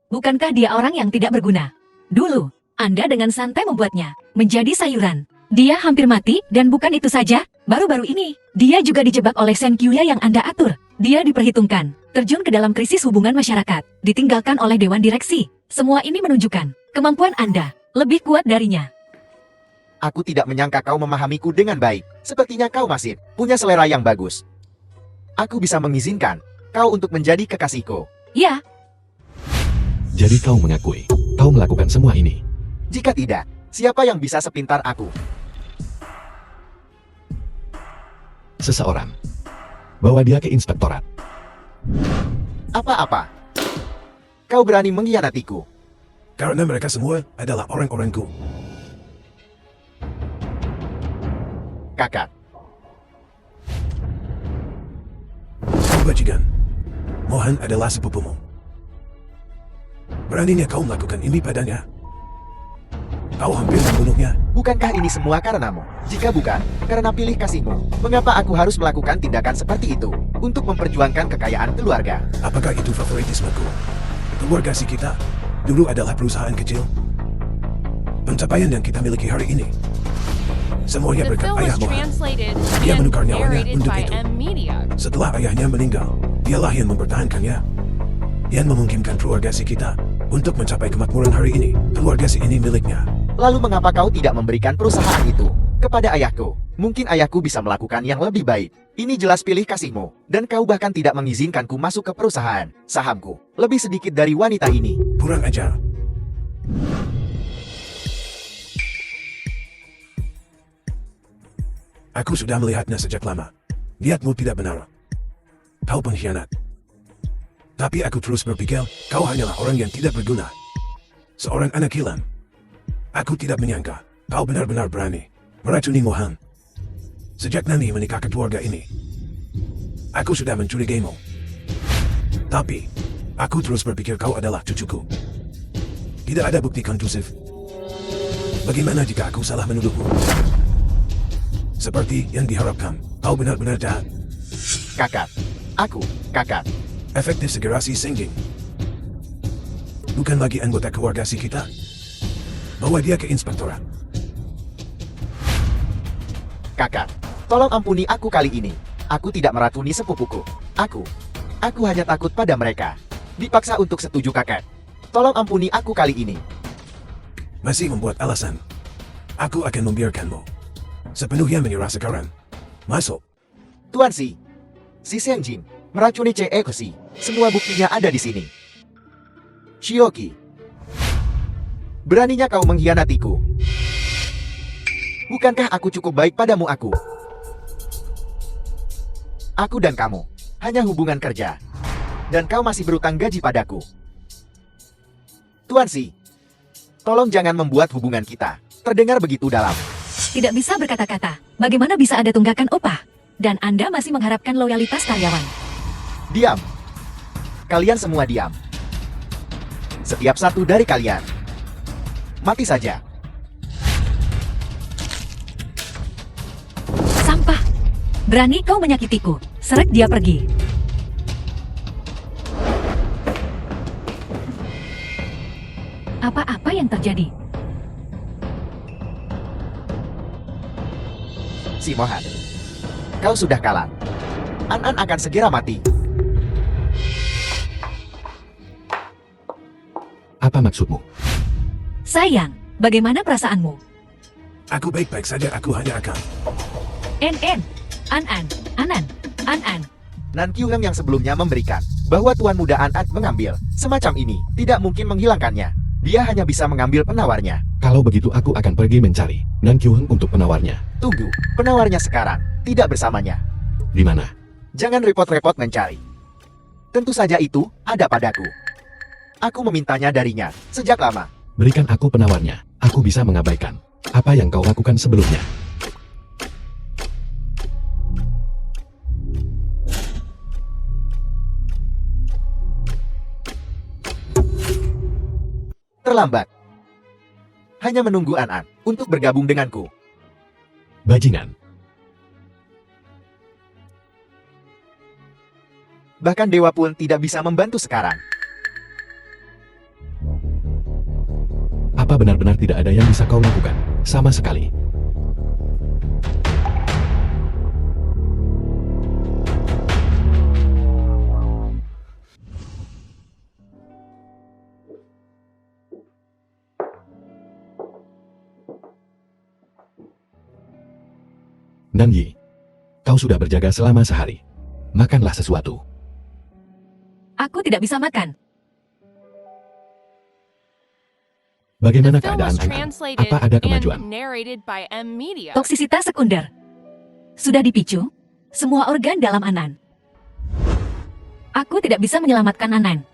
Bukankah dia orang yang tidak berguna? Dulu, Anda dengan santai membuatnya menjadi sayuran. Dia hampir mati dan bukan itu saja, baru-baru ini, dia juga dijebak oleh Shen Qiu yang Anda atur. Dia diperhitungkan, terjun ke dalam krisis hubungan masyarakat, ditinggalkan oleh Dewan Direksi. Semua ini menunjukkan kemampuan Anda lebih kuat darinya. Aku tidak menyangka kau memahamiku dengan baik. Sepertinya kau masih punya selera yang bagus. Aku bisa mengizinkan kau untuk menjadi kekasihku. Ya, Jadi kau mengakui, kau melakukan semua ini. Jika tidak, siapa yang bisa sepintar aku? Seseorang. Bawa dia ke inspektorat. Apa-apa? Kau berani mengkhianatiku. Karena mereka semua adalah orang-orangku. Kakak, Bajingan, Mohan adalah sepupumu. Beraninya kau melakukan ini padanya. Kau hampir membunuhnya. bukankah ini semua karenamu? Jika bukan, karena pilih kasihmu, mengapa aku harus melakukan tindakan seperti itu? Untuk memperjuangkan kekayaan keluarga. Apakah itu favoritismeku? Keluarga Si kita dulu adalah perusahaan kecil. Pencapaian yang kita miliki hari ini semuanya The berkat film ayah was Mohan. translated Dia and menukar nyawanya narrated untuk by itu. M Media. Setelah ayahnya meninggal, dialah yang mempertahankannya. Yang memungkinkan keluarga Si kita untuk mencapai kemakmuran hari ini. Keluarga Si ini miliknya. Lalu mengapa kau tidak memberikan perusahaan itu kepada ayahku? Mungkin ayahku bisa melakukan yang lebih baik. Ini jelas pilih kasihmu, dan kau bahkan tidak mengizinkanku masuk ke perusahaan sahamku. Lebih sedikit dari wanita ini. Kurang ajar. Aku sudah melihatnya sejak lama. Niatmu tidak benar. Kau pengkhianat. Tapi aku terus berpikir, kau hanyalah orang yang tidak berguna. Seorang anak hilang. Aku tidak menyangka, kau benar-benar berani meracuni Mohan. Sejak Nani menikah ke keluarga ini, aku sudah mencurigaimu. Tapi, aku terus berpikir kau adalah cucuku. Tidak ada bukti konklusif. Bagaimana jika aku salah menuduhmu? Seperti yang diharapkan, kau benar-benar jahat. Kakak. Aku, kakak. Efektif segera si Sengging. Bukan lagi anggota keluarga si kita. Bawa dia ke inspektorat. Kakak, tolong ampuni aku kali ini. Aku tidak meracuni sepupuku. Aku hanya takut pada mereka. Dipaksa untuk setuju kakak. Tolong ampuni aku kali ini. Masih membuat alasan. Aku akan membiarkanmu sepenuhnya menyerah sekarang. Masuk. Tuan Si Senjin meracuni Koshi. Semua buktinya ada di sini. Shioki, beraninya kau mengkhianatiku. Bukankah aku cukup baik padamu aku? Aku dan kamu hanya hubungan kerja. Dan kau masih berutang gaji padaku. Tuan Si, tolong jangan membuat hubungan kita terdengar begitu dalam. Tidak bisa berkata-kata. Bagaimana bisa ada tunggakan upah? Dan Anda masih mengharapkan loyalitas karyawan. Diam. Kalian semua diam. Setiap satu dari kalian. Mati saja. Sampah. Berani kau menyakitiku. Seret dia pergi. Apa-apa yang terjadi? Si Mohan, kau sudah kalah. An-An akan segera mati. Apa maksudmu? Sayang, bagaimana perasaanmu? Aku baik-baik saja, aku hanya akan. En, An-An, An-An. Nan Kyuheng yang sebelumnya memberikan bahwa Tuan Muda An-An mengambil semacam ini tidak mungkin menghilangkannya. Dia hanya bisa mengambil penawarnya. Kalau begitu aku akan pergi mencari Nan Kyuheng untuk penawarnya. Tunggu, penawarnya sekarang tidak bersamanya. Di mana? Jangan repot-repot mencari. Tentu saja itu ada padaku. Aku memintanya darinya sejak lama. Berikan aku penawarnya. Aku bisa mengabaikan apa yang kau lakukan sebelumnya. Terlambat. Hanya menunggu An-An untuk bergabung denganku. Bajingan. Bahkan dewa pun tidak bisa membantu sekarang. Apa benar-benar tidak ada yang bisa kau lakukan? Sama sekali. Nanyi, kau sudah berjaga selama sehari. Makanlah sesuatu. Aku tidak bisa makan. Bagaimana The film keadaan was An-An? translated Apa ada and kemajuan? narrated by M Media. Toksisitas sekunder. Sudah dipicu semua organ dalam An-An. Aku tidak bisa menyelamatkan An-An.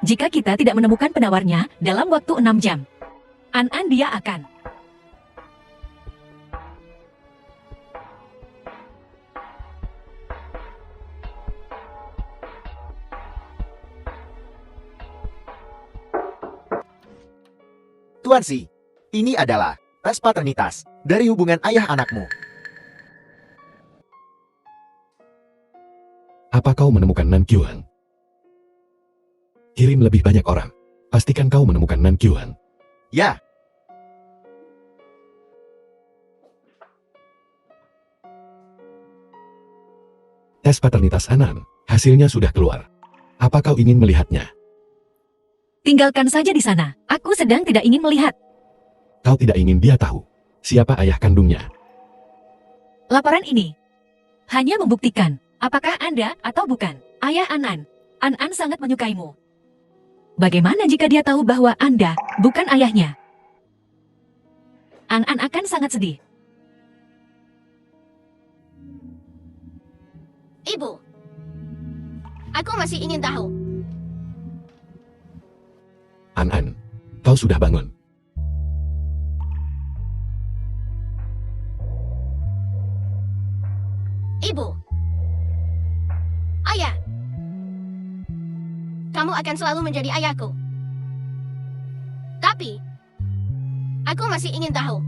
Jika kita tidak menemukan penawarnya dalam waktu 6 jam, An-An dia akan. Tuan Si, ini adalah tes paternitas dari hubungan ayah anakmu. Apa kau menemukan Nan Kyuheng? Kirim lebih banyak orang. Pastikan kau menemukan Nan Kyuheng. Ya, Tes paternitas An-An, hasilnya sudah keluar. Apa kau ingin melihatnya? Tinggalkan saja di sana. Aku sedang tidak ingin melihat. Kau tidak ingin dia tahu siapa ayah kandungnya. Laporan ini hanya membuktikan apakah Anda atau bukan ayah An-An. An-An sangat menyukaimu. Bagaimana jika dia tahu bahwa Anda bukan ayahnya? An-An akan sangat sedih. Ibu, aku masih ingin tahu. An-An, kau sudah bangun. Ibu. Ayah. Kamu akan selalu menjadi ayahku. Tapi, aku masih ingin tahu.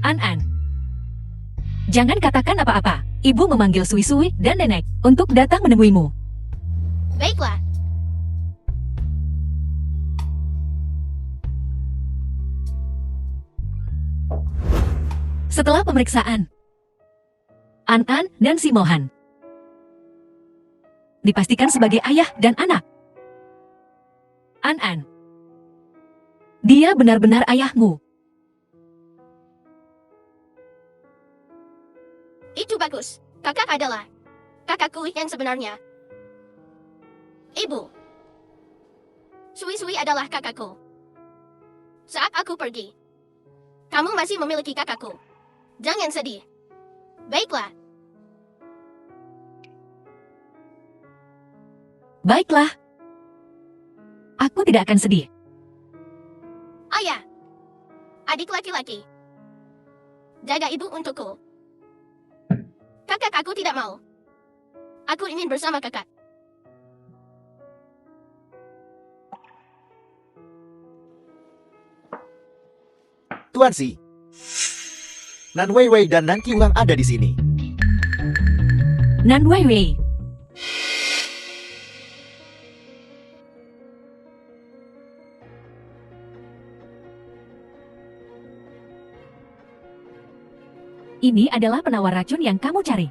An-An, jangan katakan apa-apa. Ibu memanggil Sui-Sui dan Nenek untuk datang menemuimu. Baiklah. Setelah pemeriksaan, An-An dan si Mohan dipastikan sebagai ayah dan anak. An-An, dia benar-benar ayahmu. Itu bagus. Kakak adalah kakakku yang sebenarnya. Ibu. Sui-Sui adalah kakakku. Saat aku pergi, kamu masih memiliki kakakku. Jangan sedih. Baiklah. Baiklah. Aku tidak akan sedih. Ayah. Adik laki-laki. Jaga ibu untukku. Kakak aku tidak mau. Aku ingin bersama kakak. Tuan Si. Nan Weiwei dan Nan Qiuheng ada di sini. Nan Weiwei. Ini adalah penawar racun yang kamu cari.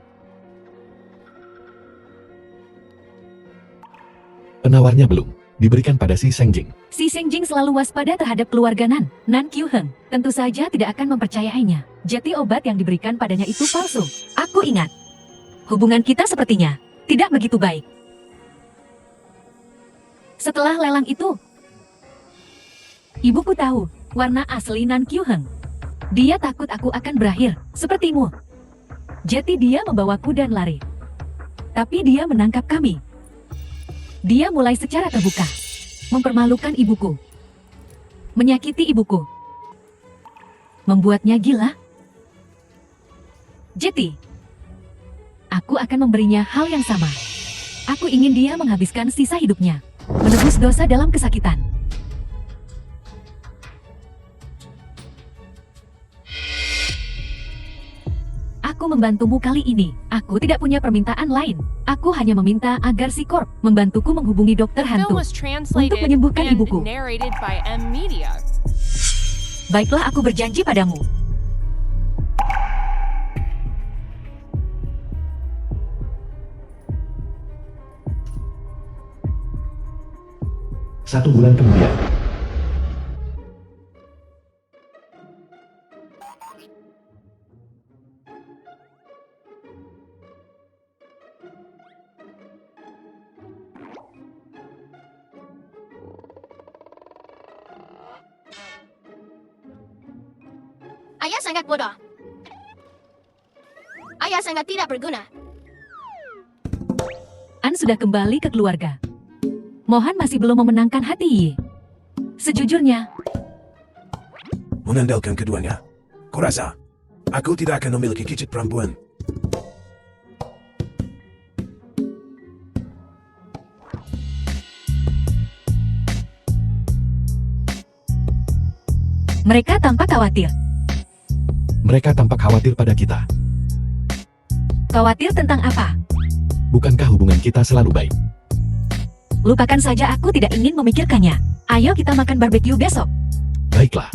Penawarnya belum diberikan pada si Sengjing. Si Sengjing selalu waspada terhadap keluarga Nan Qiuheng. Tentu saja tidak akan mempercayainya. Jati obat yang diberikan padanya itu palsu. Aku ingat. Hubungan kita sepertinya tidak begitu baik. Setelah lelang itu, ibuku tahu warna asli Nan Qiuheng. Dia takut aku akan berakhir sepertimu. Jadi dia membawaku dan lari. Tapi dia menangkap kami. Dia mulai secara terbuka mempermalukan ibuku, menyakiti ibuku, membuatnya gila. Jadi, aku akan memberinya hal yang sama. Aku ingin dia menghabiskan sisa hidupnya, menebus dosa dalam kesakitan. Aku membantumu kali ini. Aku tidak punya permintaan lain. Aku hanya meminta agar si Corp membantuku menghubungi dokter The film hantu was translated menyembuhkan and ibuku. narrated by M Media. Baiklah, aku berjanji padamu. Satu bulan kemudian, Ayah sangat bodoh. Ayah sangat tidak berguna. An sudah kembali ke keluarga. Mohan masih belum memenangkan hati Yi. Sejujurnya, Mengandalkan keduanya. Kurasa, aku tidak akan memiliki kicit perempuan. mereka tampak khawatir. mereka tampak khawatir pada kita. Khawatir tentang apa? Bukankah hubungan kita selalu baik? Lupakan saja, aku tidak ingin memikirkannya. Ayo kita makan barbeque besok. Baiklah.